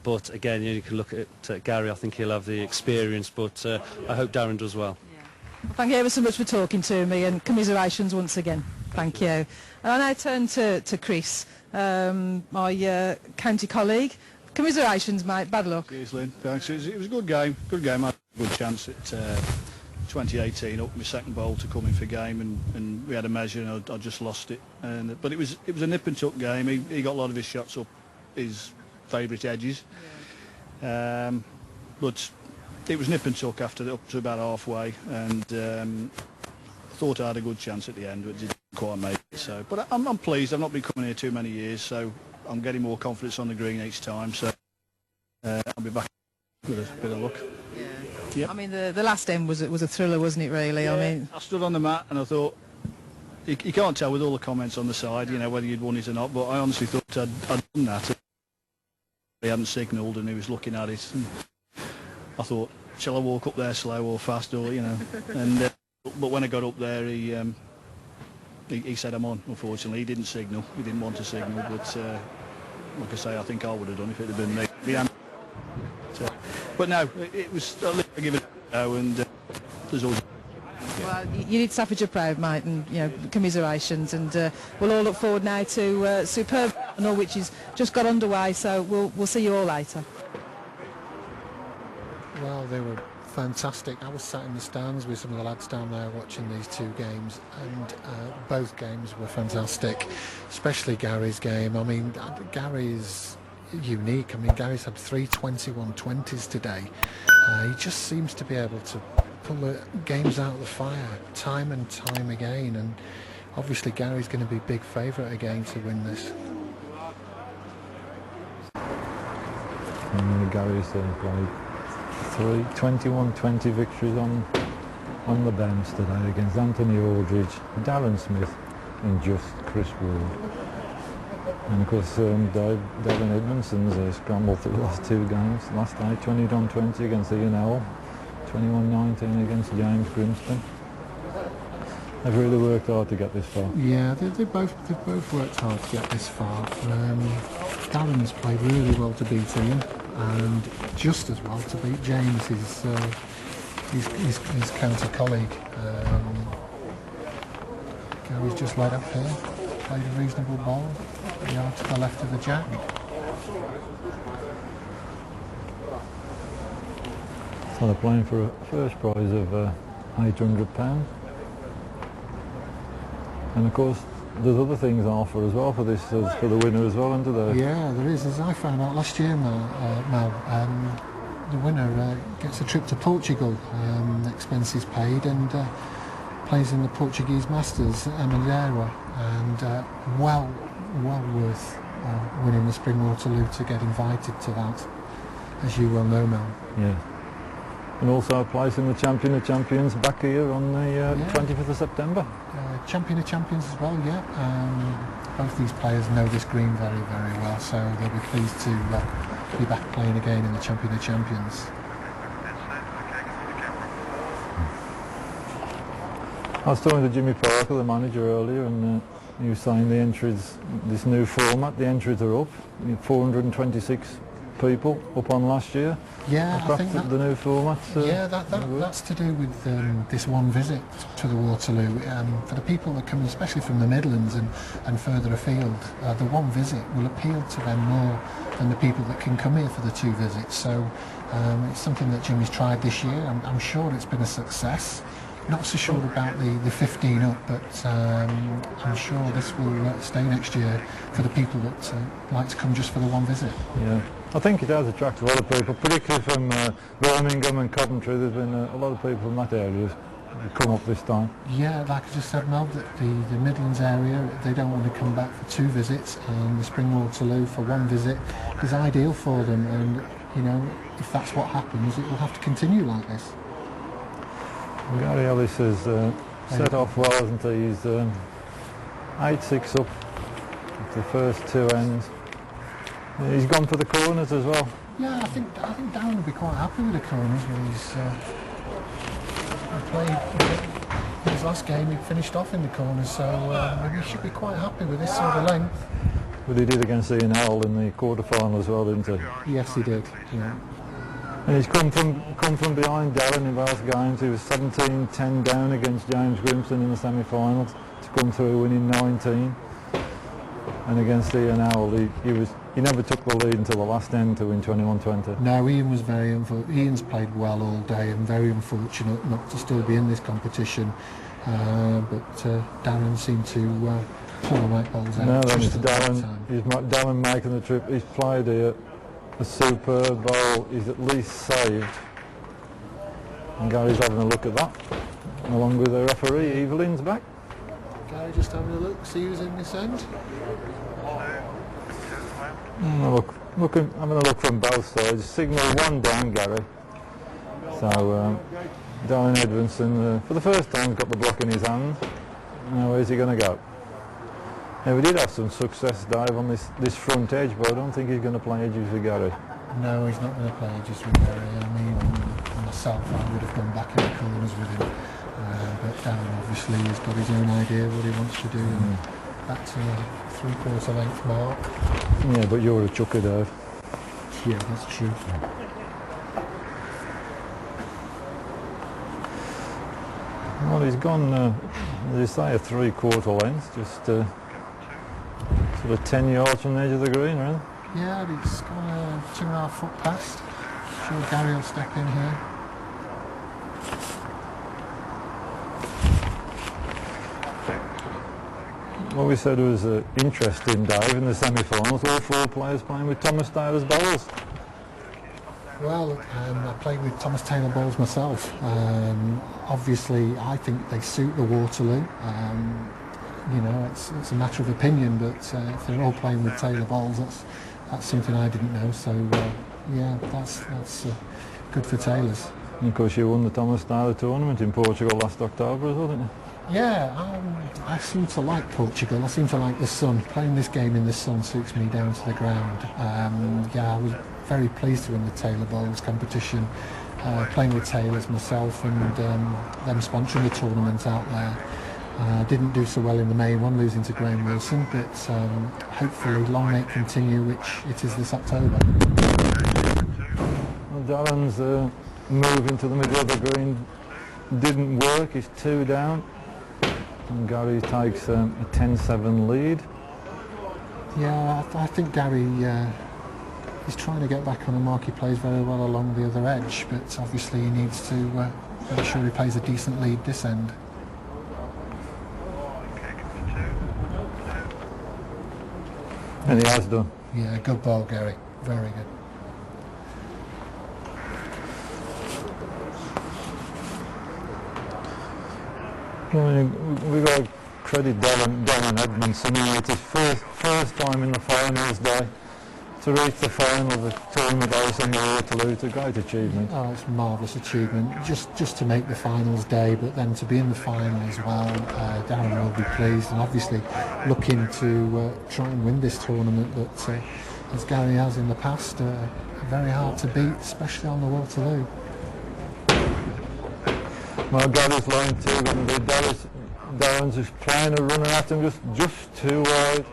But again, you can look at Gary. I think he'll have the experience, but I hope Darren does well. Yeah. Thank you ever so much for talking to me, and commiserations once again. Thank you. And I now turn to Chris, my county colleague. Commiserations, mate. Bad luck. Cheers, Lynn. Thanks. It was a good game. Good game. I had a good chance at 2018 up my second bowl to come in for game, and we had a measure, and I just lost it. But it was a nip and tuck game. He got a lot of his shots up his favourite edges, but it was nip and tuck after up to about halfway, and I thought I had a good chance at the end, but didn't quite make it. So, but I'm pleased. I've not been coming here too many years, so I'm getting more confidence on the green each time. So I'll be back with a bit of luck. Yeah. Yep. I mean, the last end was a thriller, wasn't it? Really. Yeah, I mean, I stood on the mat and I thought, you can't tell with all the comments on the side, you know, whether you'd won it or not. But I honestly thought I'd done that. He hadn't signalled and he was looking at it. And I thought, shall I walk up there slow or fast, or you know? And but when I got up there, he said I'm on. Unfortunately, he didn't signal. He didn't want to signal, but like I say, I think I would have done if it had been me. But no, it was. I give it a go, and there's always. well, you did Staffordshire proud, mate, and you know, commiserations, and we'll all look forward now to superb final, which is just got underway. So we'll see you all later. Well, they were fantastic. I was sat in the stands with some of the lads down there watching these 2 games, and both games were fantastic, especially Gary's game. I mean, Gary's unique. I mean, Gary's had 3 21-20s today. He just seems to be able to pull the games out of the fire time and time again, and obviously Gary's going to be big favourite again to win this. And Gary's played 3 21-20 victories on the bench today against Anthony Aldridge, Darren Smith and just Chris Ward. And of course Darren Edmondson's scrambled through the last 2 games. Last night 20-20 against Ian L, 21-19 against James Grimstone. They've really worked hard to get this far. Yeah, they've both worked hard to get this far. Darren's played really well to beat Ian, and just as well to beat James, his county colleague. Gary's just led up here, played a reasonable ball, a yard to the left of the jack. So they're playing for a first prize of £800. And of course there's other things offer as well for this, for the winner as well, isn't there? Yeah, there is. As I found out last year, Mel, the winner gets a trip to Portugal, expenses paid, and plays in the Portuguese Masters at Madeira, and well worth winning the Spring Waterloo to get invited to that, as you well know, Mel. Yeah. And also a place in the Champion of Champions back here on the 25th of September. Champion of Champions as well, yeah. Both these players know this green very, very well, so they'll be pleased to to be back playing again in the Champion of Champions. I was talking to Jimmy Parker, the manager, earlier, and he was saying the entries, this new format, the entries are up. 426 people up on last year. Yeah, I think the new format. That's to do with this one visit to the Waterloo. For the people that come, especially from the Midlands and further afield, the one visit will appeal to them more than the people that can come here for the two visits. So it's something that Jimmy's tried this year. I'm sure it's been a success. Not so sure about the 15 up, but I'm sure this will stay next year for the people that like to come just for the one visit. Yeah, I think it has attracted a lot of people, particularly from Birmingham and Coventry. There's been a lot of people from that area who've come up this time. Yeah, like I just said, Mel, that the Midlands area, they don't want to come back for two visits, and the Spring Waterloo for one visit is ideal for them. And you know, if that's what happens, it will have to continue like this. Gary Ellis has set off well, hasn't he? He's 8-6 up at the first two ends. He's gone for the corners as well. Yeah, I think Darren will be quite happy with the corners. He's played his last game. He finished off in the corners, so he should be quite happy with this sort of length. But he did against Ian Howell in the quarter-final as well, didn't he? Yes, he did. Yeah. And he's come from behind Darren in both games. He was 17-10 down against James Grimstone in the semi-finals to come through winning 19. And against Ian Howell, he never took the lead until the last end to win 21-20. No, Ian was very unfortunate. Ian's played well all day and very unfortunate not to still be in this competition. But Darren seemed to pull the right balls out. No, then it's Darren making the trip. He's played a superb bowl. He's at least saved. And Gary's having a look at that, along with the referee. Evelyn's back. Gary just having a look, see who's in this end. Having a look from both sides. Signal one down, Gary. So Darren Edmondson, for the first time, got the block in his hand. Now where's he going to go? Now, we did have some success, Dave, on this front edge, but I don't think he's going to play edges with Gary. No, he's not going to play edges with Gary. I mean, myself, I would have gone back in the corners with him. But Darren obviously has got his own idea of what he wants to do, and back to the three-quarter length mark. Yeah, but you're a chucker, Dave. Yeah, that's true. Well, he's gone, as you say, a three-quarter length, just sort of 10 yards from the edge of the green, really. Yeah, he's gone 2.5 foot past. Sure, Gary will step in here. What we said was interesting, Dave, in the semi-finals, all four players playing with Thomas Taylor's bowls. Well, I played with Thomas Taylor balls myself. Obviously, I think they suit the Waterloo. You know, it's a matter of opinion, but if they're all playing with Taylor balls, that's something I didn't know. So, yeah, that's good for Taylors. And of course, you won the Thomas Taylor tournament in Portugal last October as well, didn't you? Yeah, I seem to like Portugal. I seem to like the sun. Playing this game in the sun suits me down to the ground. Yeah, I was very pleased to win the Taylor Bowls competition, playing with Taylors myself and them sponsoring the tournament out there. Didn't do so well in the main one, losing to Graham Wilson, but hopefully long may it continue, which it is this October. Well, Darren's move into the middle of the green didn't work. He's 2 down. And Gary takes a 10-7 lead. Yeah, I think Gary is trying to get back on the mark. He plays very well along the other edge, but obviously he needs to make sure he plays a decent lead this end. And he has done. Yeah, good ball, Gary. Very good. Well, we've got to credit Darren Edmondson. It's his first time in the finals day. To reach the final of the tournament house in Waterloo, it's a great achievement. Oh, it's a marvellous achievement. Just to make the finals day, but then to be in the final as well. Darren will be pleased, and obviously looking to try and win this tournament. But as Gary has in the past, very hard to beat, especially on the Waterloo. Well, Gary's line too, and Darren's just playing a runner at him, just too wide.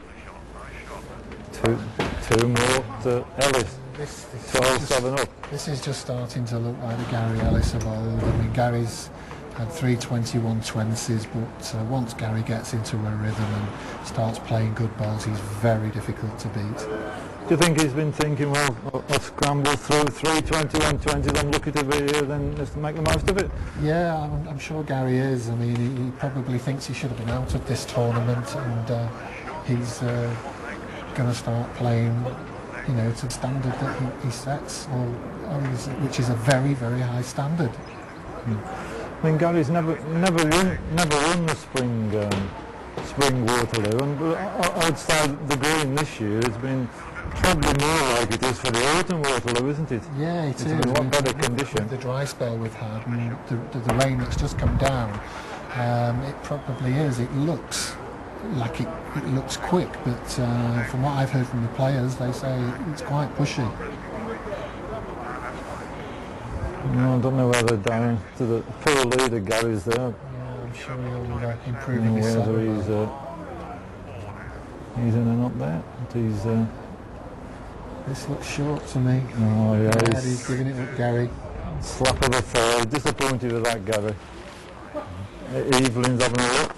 Two more to Ellis. 12-7 up. This is just starting to look like the Gary Ellis of old. I mean, Gary's had 3 21-20s, but once Gary gets into a rhythm and starts playing good balls, he's very difficult to beat. Do you think he's been thinking, well, I'll scramble through 3 21-20s, I'm lucky to be here, then let's make the most of it? Yeah, I'm sure Gary is. I mean, he probably thinks he should have been out of this tournament, and he's going to start playing, you know, to the standard that he sets, which is a very, very high standard. I mean, Gary's never won the spring Waterloo, and I'd say the green this year has been probably more like it is for the autumn Waterloo, isn't it? Yeah, it is. It's in a lot better condition. With the dry spell we've had and the rain that's just come down, it probably is. It looks like it looks quick, but from what I've heard from the players, they say it's quite pushy. No, I don't know whether Darren, to the full leader Gary's there. Yeah, I'm sure he'll improve in his whether he's in and up there. But this looks short to me. Oh yeah, he's giving it up, Gary. Slap of the thigh. Disappointed with that, Gary. Evelyn's having a look.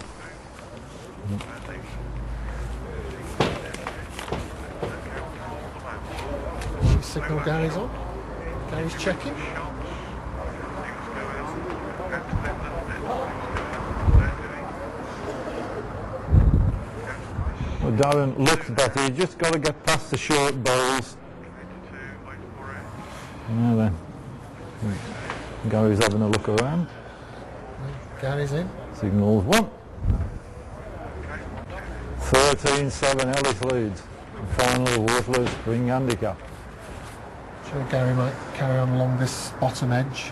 Signal Gary's on. Gary's checking. Well, Darren looks better. You just got to get past the short bowls. Now then, Gary's having a look around. Gary's in. Signals 1. 13-7 Ellis leads. Final of Waterloo Spring Handicap. Sure, Gary might carry on along this bottom edge.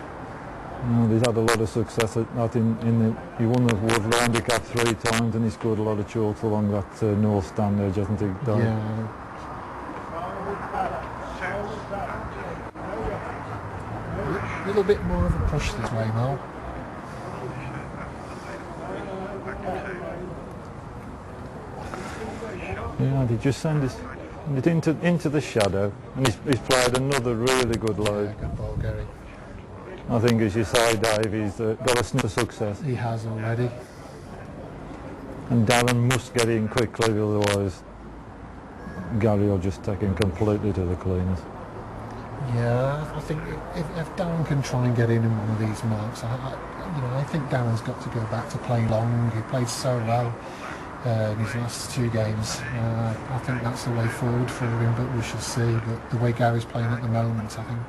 No, he's had a lot of success at that. He won the Waterloo Handicap 3 times, and he scored a lot of chalks along that north stand edge, hasn't he? Yeah. A little bit more of a push this way, Mel. Yeah, he just sent it into the shadow, and he's played another really good load. Yeah, good ball, Gary. I think, as you say, Dave, he's got a sniff of success. He has already. And Darren must get in quickly, otherwise Gary will just take him completely to the cleaners. Yeah, I think if Darren can try and get in one of these marks, I think Darren's got to go back to playing long. He played so well in his last 2 games. I think that's the way forward for him, but we shall see. But the way Gary's playing at the moment, I think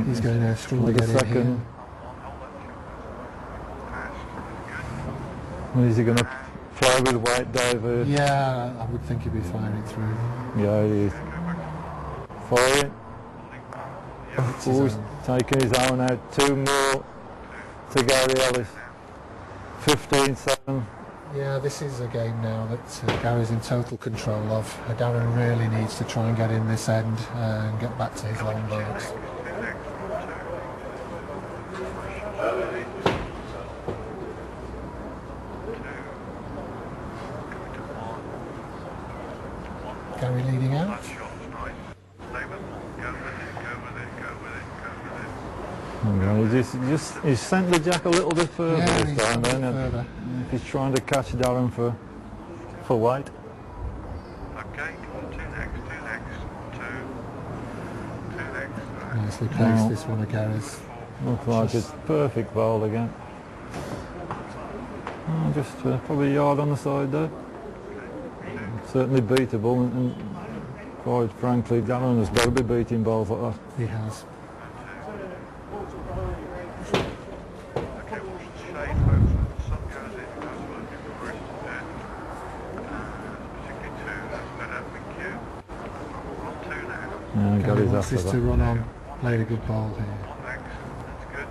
he's going to struggle to get in here. Well, is he going to fly with weight, Dave? Yeah, I would think he'd be firing it through. Yeah, he is. Firing. He's taking his own out. 2 more to Gary Ellis. 15-7. Yeah, this is a game now that Gary's in total control of. Darren really needs to try and get in this end and get back to his long balls. Gary leading out. Okay, he's sent the jack a little bit further this time then, further. If he's trying to catch Darren for weight. Okay, 2 next, 2 next. Nicely placed, this one of Gary's. Looks like it's perfect bowl again. Just probably a yard on the side there. Certainly beatable, and quite frankly, Darren has got to be beating bowls like that. He has. Okay, watch the shade, folks. The sun goes in, goes working for Chris there. Particularly 2, that's better, thank you. We're on 2 now. Yeah, Gary Gary's wants after this that. to run on. Played a good ball here. Thanks, that's good.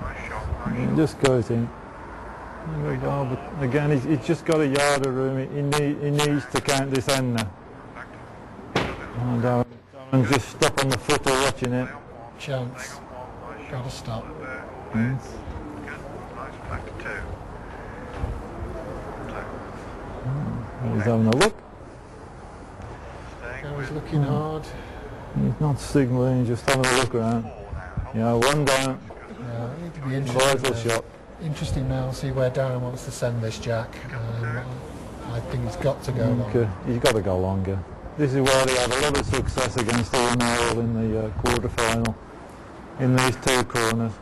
Nice shot, nice shot. Just goes in. But again, he's just got a yard of room. He needs to count this end now. And Darren just stop on the footer watching it. Chance. Got to stop. Mm. Good. Nice back two. He's having a look. Staying Gary's with looking hard. He's not signalling, he's just having a look around. Yeah, one down. Yeah, it'll be Vital interesting. shot. Interesting now to see where Darren wants to send this, Jack. I think he's got to go long. He's got to go longer. This is where he had a lot of success against Waterloo in the quarter-final, in these two corners.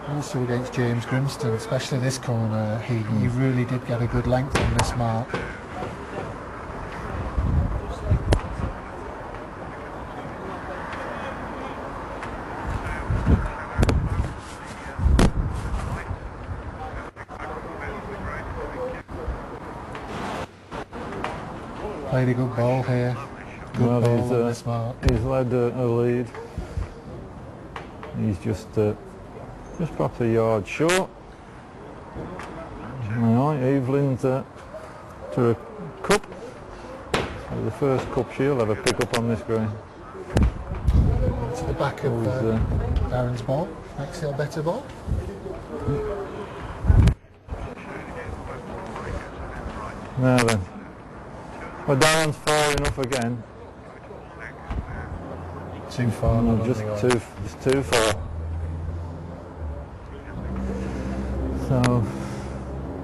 Also against James Grimstone, especially this corner, he really did get a good length on this mark. Played a good ball here. Good Well, ball on this mark. he's led a lead. He's just perhaps a yard short. Alright, Evelyn's to a cup. So the first cup she'll ever pick up on this green. To the back of Darren's ball. Makes it a better ball. Now then. Well, Darren's far enough again. Too far. No, not just on the too far. So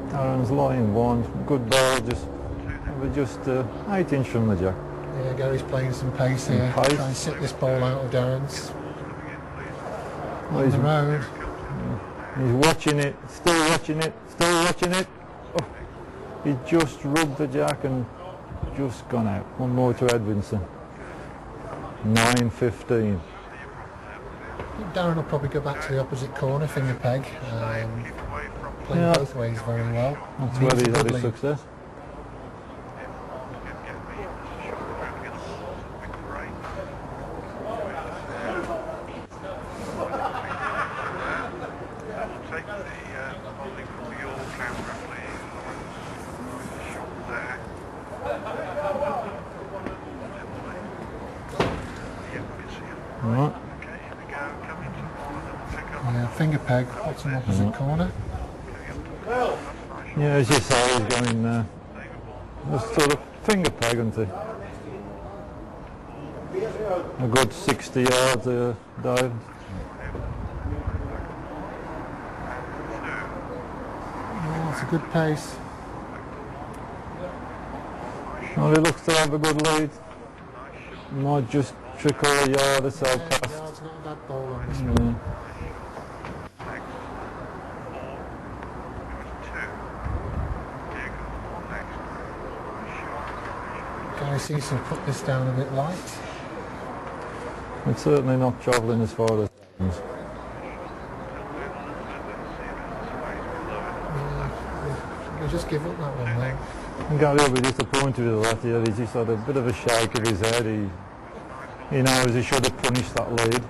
Darren's line one, good ball, just 8 inch from the jack. Yeah, Gary's playing some pace here. Pace. Try and sit this ball out of Darren's. Well, On the road. He's watching it, still watching it, still watching it. Oh, he just rubbed the jack and just gone out. One more to Edmondson. 9-15. Darren will probably go back to the opposite corner, finger peg. Playing Yeah. both ways very well. That's Needs where a he's had good his lead. success. Take the holding from your camera, please. Shot there. Yeah, we see it. Right. Okay, here we go. Come into one and pick up. Yeah, finger peg, bottom opposite corner. Yeah, as you say, he's going a sort of finger peg, isn't he? A good 60 yards dive. Yeah, it's a good pace. Well, he looks to have a good lead. Might just trickle a yard or so Yeah, past. Yard's not a bad ball on this one. Yeah. Gary seems to have put this down a bit light. It's certainly not travelling as far as We'll just give up that one there. And Gary will be disappointed with that here. He's just had a bit of a shake of his head. He knows he should have punished that lead.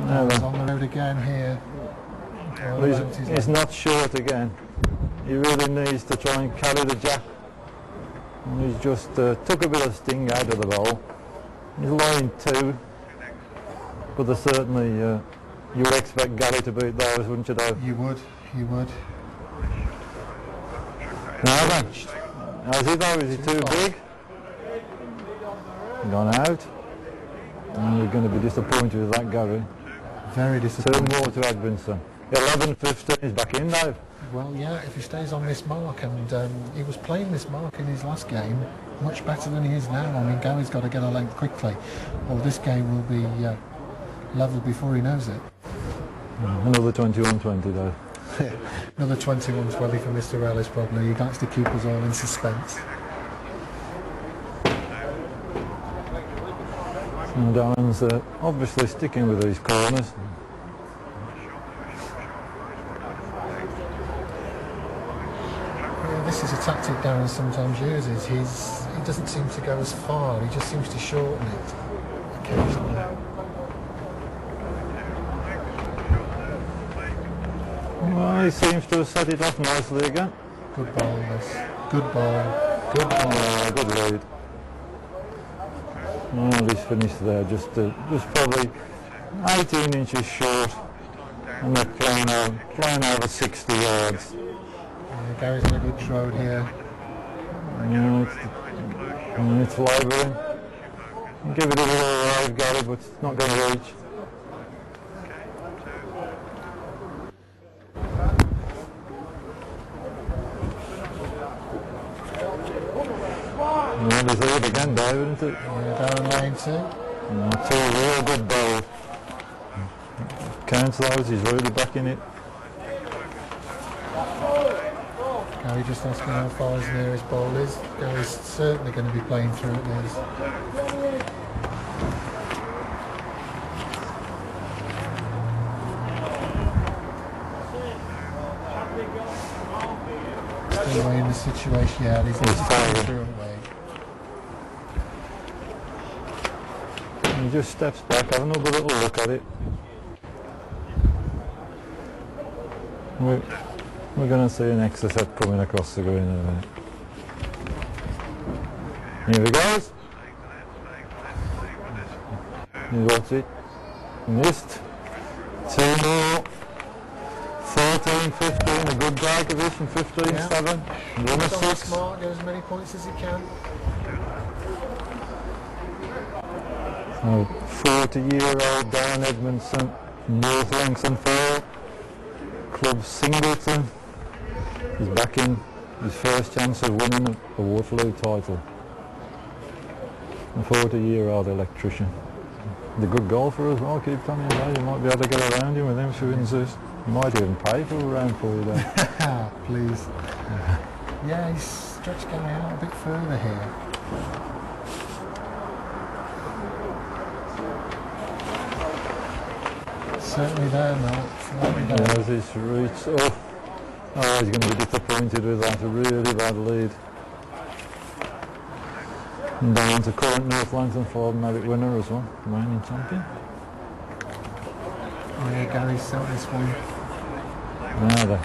Now He's then, on the road again here. well, he's not short again. He really needs to try and carry the jack. And he's just took a bit of sting out of the ball. He's line 2, but there's certainly you would expect Gary to beat those, wouldn't you, Dave? You would. Now then, how's he though? Is he too big? Gone out. And we're going to be disappointed with that, Gary. Very 2 disappointing. more to Edmondson. 11-15, he's back in now. Well, yeah, if he stays on this mark, and he was playing this mark in his last game much better than he is now. I mean, Gary's got to get a length quickly, or this game will be level before he knows it. Another 21-20 though. Another 21-20 for Mr. Ellis probably. He likes to keep us all in suspense. And Darren's obviously sticking with these corners. Yeah, this is a tactic Darren sometimes uses. He doesn't seem to go as far. He just seems to shorten it occasionally. Well, he seems to have set it off nicely again. Good ball, this. Good ball. Good ball. Good lead. Well, he's finished there, just probably 18 inches short, and they're playing over 60 yards. Yeah, Gary's in a good road here. It's labouring. Give it a little wave, Gary, but it's not going to reach. Well, there's a lead again, David, isn't it? Yeah, Darren Lane too. Two real good bowls. Counts those, he's really backing it. Gary just asking how far his nearest ball is. Gary's certainly going to be playing through it now. Still away in the situation, yeah, he's playing through it away. He just steps back, have another little look at it. We're going to see an extra set coming across the green in a minute. Here he goes. He watch it. Missed. 2 more. 13, 15, a good break position. 15, 7. Run a 6. Smart, get as many points as he can. So 40-year-old Darren Edmondson, North Lancashire File, Club Singleton. He's back in his first chance of winning a Waterloo title. A 40-year-old electrician. He's a good golfer as well, keep telling you that. You might be able to get around him with him shooting this. You might even pay for a round for you there. Please. Yeah, he's stretched Gary out a bit further here. Certainly there now. There's his reach. Oh, he's going to be disappointed with that. A really bad lead. And down to current North Lancashire File Merit winner as well, reigning champion. Yeah, Gary's set this one. Now then.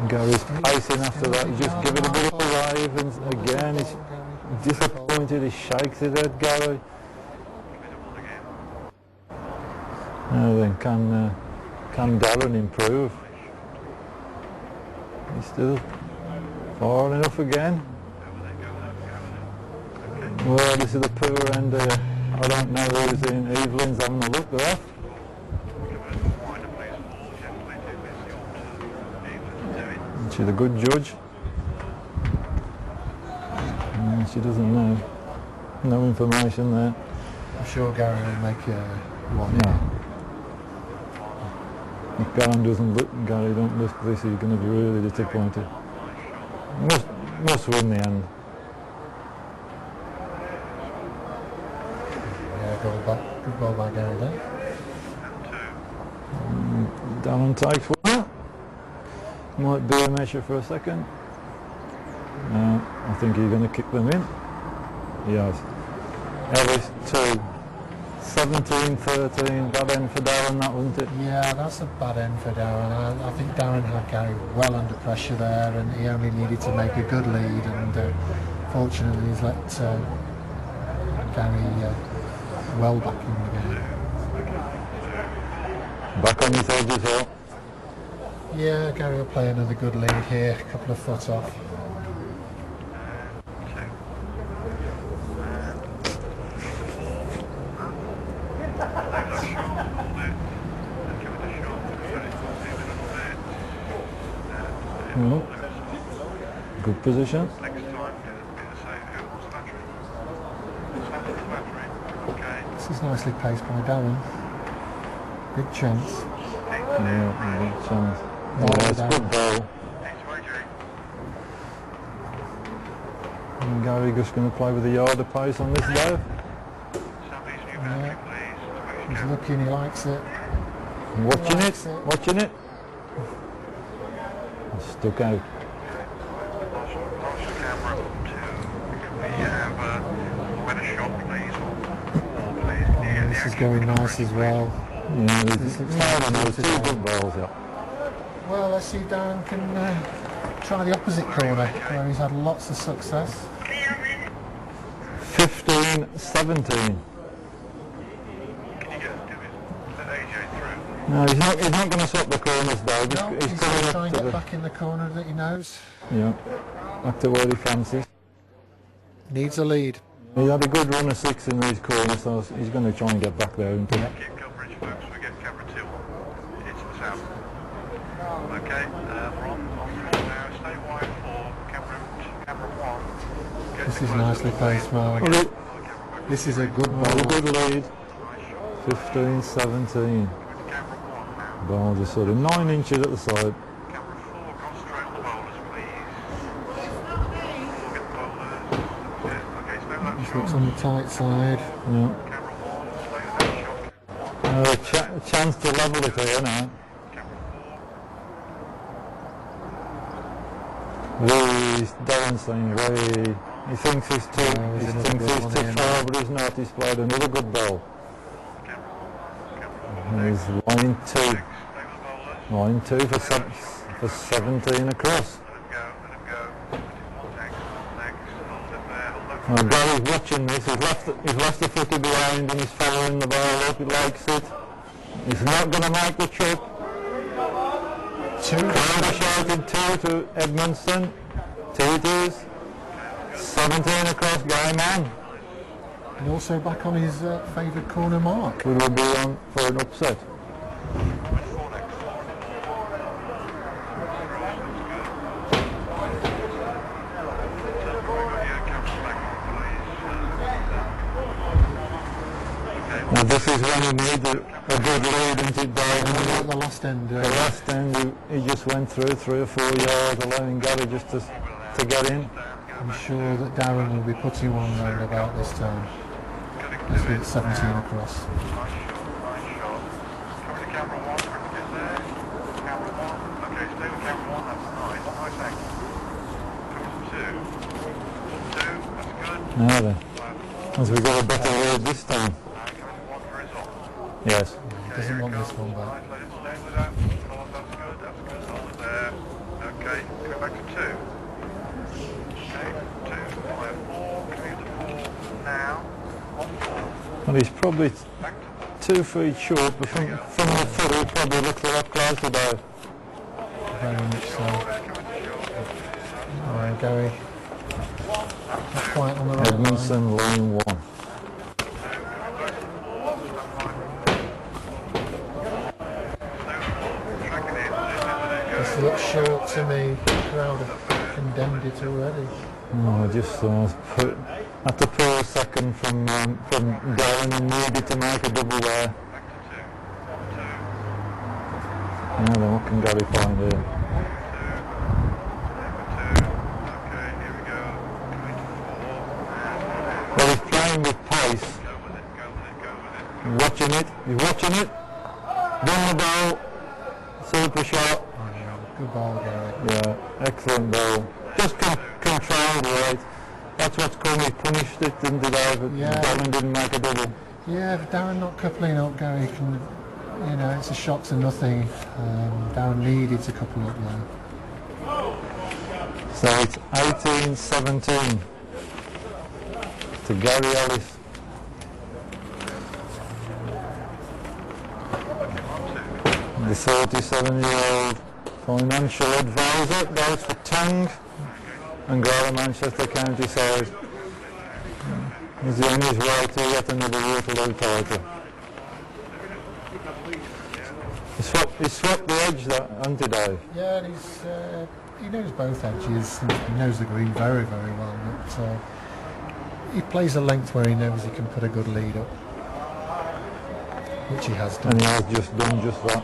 Gary's pacing after that. He just give it a bit of a wave, and again he's disappointed. He shakes his head, Gary. Now then, can Darren improve? He's still far enough again. Well, this is the poor end here. I don't know who's in. Evelyn's having a look there. She's a good judge. She doesn't know. No information there. I'm sure Gary will make one. No. If Gary don't look this, he's going to be really disappointed. Must win the end. Yeah, good ball by Gary there. Darren takes one. Might be a measure for a second. I think he's going to kick them in. He has. Ellis 2. 17-13, bad end for Darren, that wasn't it? Yeah, that's a bad end for Darren. I think Darren had Gary well under pressure there, and he only needed to make a good lead, and fortunately he's let Gary well back in the game. Back on his edge as well. Yeah, Gary will play another good lead here, a couple of foot off. Good position. This is nicely placed by Darren. Big chance. Yeah, big chance. Yeah, it's a good ball. And Gary just going to play with a yard of pace on this though. Yeah. He's looking, he likes it. Watching it. Stuck out. This is going nice as well. Yeah, this looks two good balls, yeah. Well, let's see if Darren can try the opposite corner, where he's had lots of success. 15 19-17. Can you let AJ through? No, he's not going to swap the corners though. No, he's going coming to up try and to get back in the corner that he knows. Yeah, back to where he fancies. Needs a lead. He had a good run of 6 in these corners, so he's going to try and get back there. And Keep coverage, folks. We get camera 2 it's the south. Okay, we're on 4 now. Stay wide for camera 1. This is nicely placed, Mark. This is a good a ball. good lead. 15-17. Ball just sort of 9 inches at the side. Camera 4, concentrate on the bowlers, please. We'll get the bowlers. Okay, stay with that This shot. looks on the tight side. Yeah. Camera 1, stay with that shot. Chance to level it here now. Darren saying way. He thinks he's too, Oh, he he's thinks another he's good too one far, but he's not. He's played another good ball. He's line 2. Line 2 for 17 across. Now Gary's watching this. He's left the footy behind and he's following the ball up. He likes it. He's not going to make the trip. 2. Crowd shouting 2 to Edmondson. 2 it is. 17 across, game on. And also back on his favoured corner mark. We will be on for an upset. Now this is when he needs a good lead into Darren. At the last end. The last end he just went through 3 or 4 yards, allowing Gary just to get in. I'm sure that Darren will be putting one round about this time. This will 17 across. Nice shot. Cover to camera 1, we're going to get there. Camera 1. Okay, stay with camera 1, that's nice. Nice angle. Cover to 2. 2, that's good. Now then, as we got a better lead this time. Cover to 1 horizontal. Yes. He doesn't want this one back. Let it stay with that. Oh, that's good, hold it there. Okay, go back to 2. Okay, 2, 5, 4, coming into 4 now. On 4. Well, he's probably Back to 2 feet short, but from the foot he probably looks a lot closer though. Very much so. Alright, Gary. Not quite on the right line. Edmondson, line 1. This looks short to me. The crowd have condemned it already. Oh, I just had to pull a second from Darren and needed to make a double there. Now then, what can Gary find here? Okay, here we go. Coming to 4. Well, he's playing with pace. Go with it. Watching it. He's watching it. Won the ball. Super shot. Good ball, Gary. Yeah, excellent ball. Just controlled right. That's what's come. He punished it, didn't he, David? Yeah. Darren didn't make a double. Yeah, if Darren not coupling up, Gary can, it's a shot to nothing. Darren needed to couple up there. So it's 18-17 to Gary Ellis. The 37-year-old financial advisor goes for tongue and Growler Manchester County side. He's on his way to yet another Waterloo title. He swapped the edge, that, hasn't he, Dave? Yeah, and he knows both edges. And he knows the green very, very well. But he plays a length where he knows he can put a good lead up, which he has done. And he has just done just that.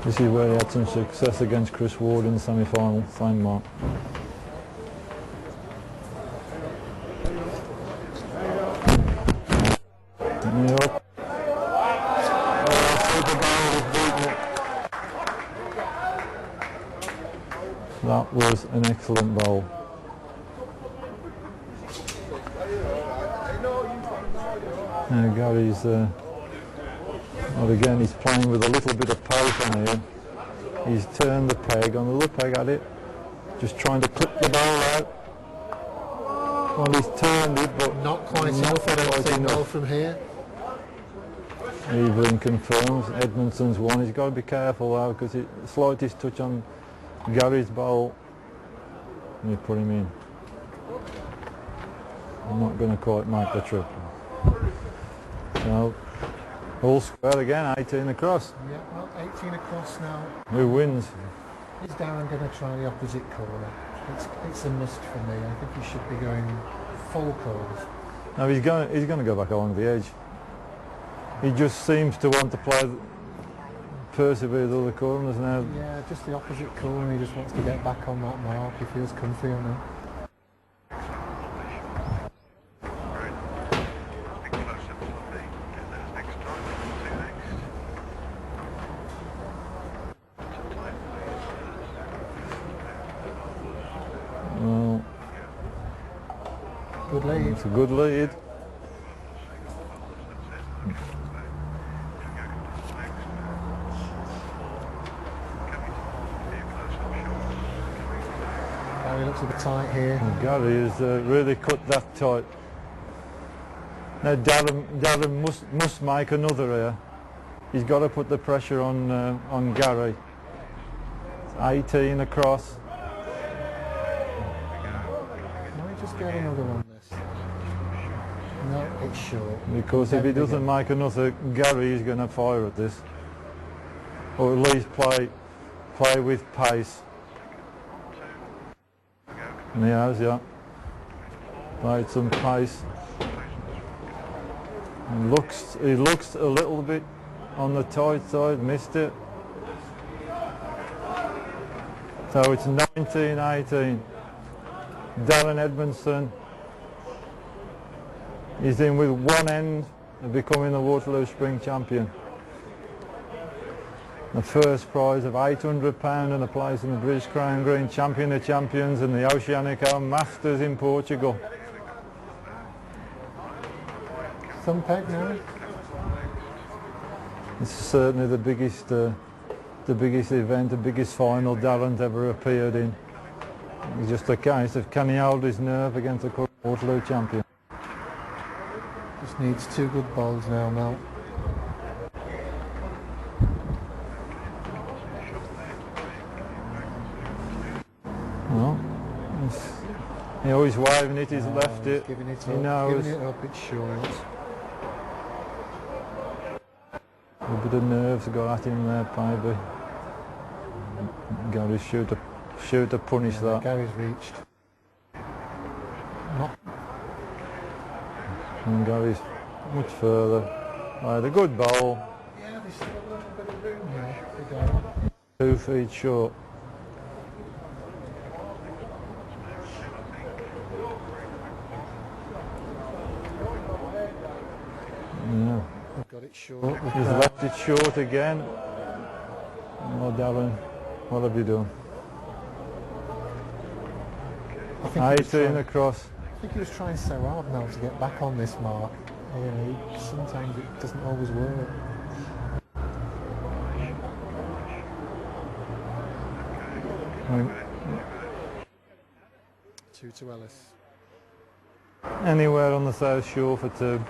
This is where he had some success against Chris Ward in the semi-final, same mark. Yep. Super Bowl has beaten it. That was an excellent bowl. Now Gary's, well again he's playing with a little bit of pace on here. He's turned the peg on the other peg at it, just trying to clip the ball out. Well, he's turned it, but Not quite not enough, I don't quite think, enough. Noel, from here. Evelyn confirms Edmondson's won. He's got to be careful though, because the slightest touch on Gary's bowl, and you put him in. I'm not going to quite make the trip. So, all square again, 18 across. Yeah, well, 18 across now. Who wins? Is Darren going to try the opposite corner? It's a must for me. I think he should be going full calls. No, he's going to go back along the edge. He just seems to want to persevere with all the corners now. Yeah, just the opposite corner. He just wants to get back on that mark. He feels comfy on it. Well, Good lead. it's a good lead. Gary looks a bit tight here. And Gary has really cut that tight. Now Darren must make another here. He's got to put the pressure on Gary. It's 18 across. Can we just get another one this? No, it's short. Because if he doesn't make another, Gary is going to fire at this, or at least play with pace. And he has, yeah. Played some pace. He looks a little bit on the tight side, missed it. So it's 19-18. Darren Edmondson is in with one end of becoming the Waterloo Spring Champion. The first prize of £800 and a place in the British Crown Green Champion of Champions and the Oceanico Masters in Portugal. Thumb peg now. This is certainly the biggest event, the biggest final Darren's ever appeared in. It's just a case of can he hold his nerve against the current Waterloo champion. Just needs 2 good bowls now, Mel. Well, he always waving it, he's left He's it. giving it He up. knows. Giving it up, it's short. A bit of nerves got at him there, maybe. Gary's shoot to punish that. Gary's reached. Not And Gary's much further. Right, a good bowl, Yeah, there's still a little bit of room here for Gary. 2 feet short. Yeah. We've got it short. He's left it short again. Oh, Darren, what have you done? I think he was 18 trying- across. I think he was trying so hard now to get back on this mark. You know, sometimes it doesn't always work. Two to Ellis. Anywhere on the South Shore for 2.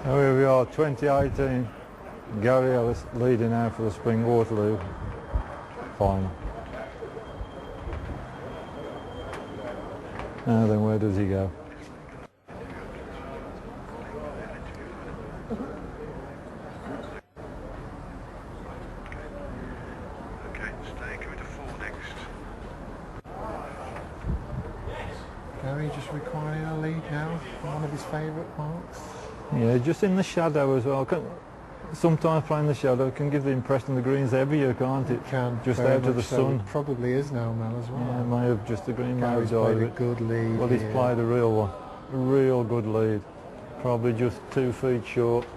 So here we are, 2018. Gary Ellis leading now for the Spring Waterloo final. Now then, where does he go? Okay, stay, going to 4 next. Gary just requiring a lead now, one of his favourite marks. Yeah, just in the shadow as well. Sometimes playing the shadow can give the impression the green's heavier, can't it? Can Just very out of the much so. sun. It probably is now, Mel, as well. Yeah, it may have just the green may have Gary's died played a a bit. good lead. Well, he's here. played a real one, a real good lead. Probably just 2 feet short.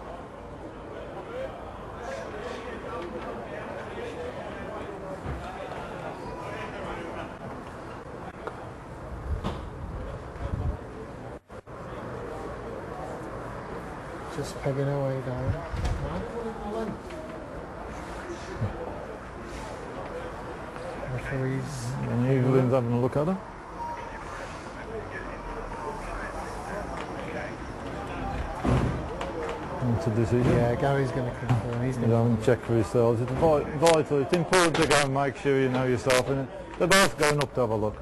Just pegging away, Darren. referees. And Evelyn's having a look at her. It's a decision. Yeah, Gary's going to confirm. He's You going to don't check for yourselves. It's vital. It's important to go and make sure you know yourself in it. They're both going up to have a look.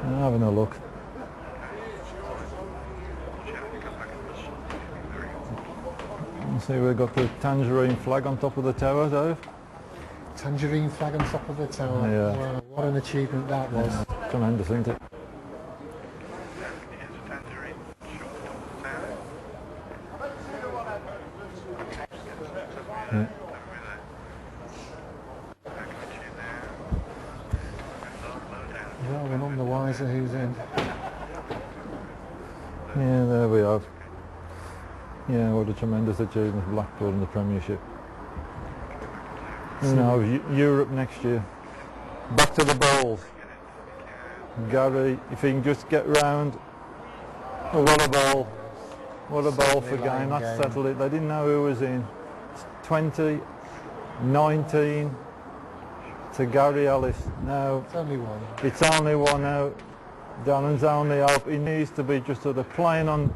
They're having a look. You see we've got the tangerine flag on top of the tower, Dave. Tangerine flag on top of the tower. Yeah. Wow, what an achievement that was. Tremendous, isn't it? Yeah. Well, we're none the wiser who's in. Yeah, there we have. Yeah, what a tremendous achievement for Blackpool in the Premiership. Who knows, Europe next year. Back to the bowls. Gary, if he can just get round. Oh, what a bowl. What a bowl for game. That settled it. They didn't know who was in. It's 20, 19 to Gary Ellis. Now, It's only one. it's only one out. Darren's only hope. He needs to be just sort of playing on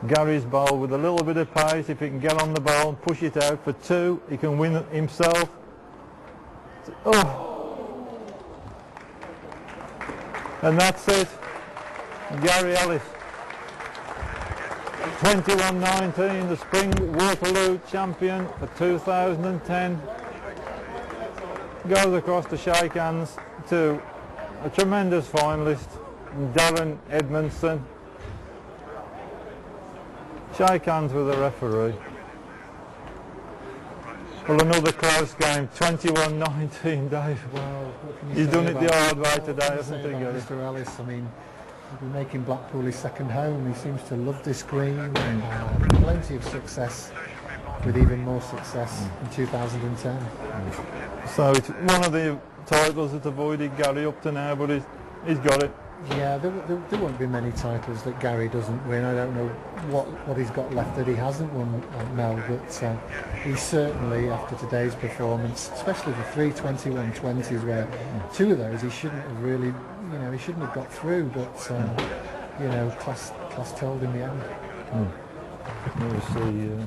Gary's bowl with a little bit of pace. If he can get on the bowl and push it out for two, he can win it himself. Oh! And that's it. Gary Ellis. 21-19, the Spring Waterloo champion for 2010. Goes across to shake hands to a tremendous finalist, Darren Edmondson. Shake hands with the referee. Well, another close game, 21-19, Dave. Well, what can you He's say done it the about- hard way what today, can you hasn't say he, about Gary? Mr. Ellis, I mean, he'll be making Blackpool his second home. He seems to love this green. Plenty of success, with even more success in 2010. So it's one of the titles that avoided Gary up to now, but he's got it. Yeah, there won't be many titles that Gary doesn't win. I don't know what he's got left that he hasn't won, Mel, but he certainly, after today's performance, especially the 3:21:20s, where two of those he shouldn't have really, he shouldn't have got through, but class told in the end. We'll see.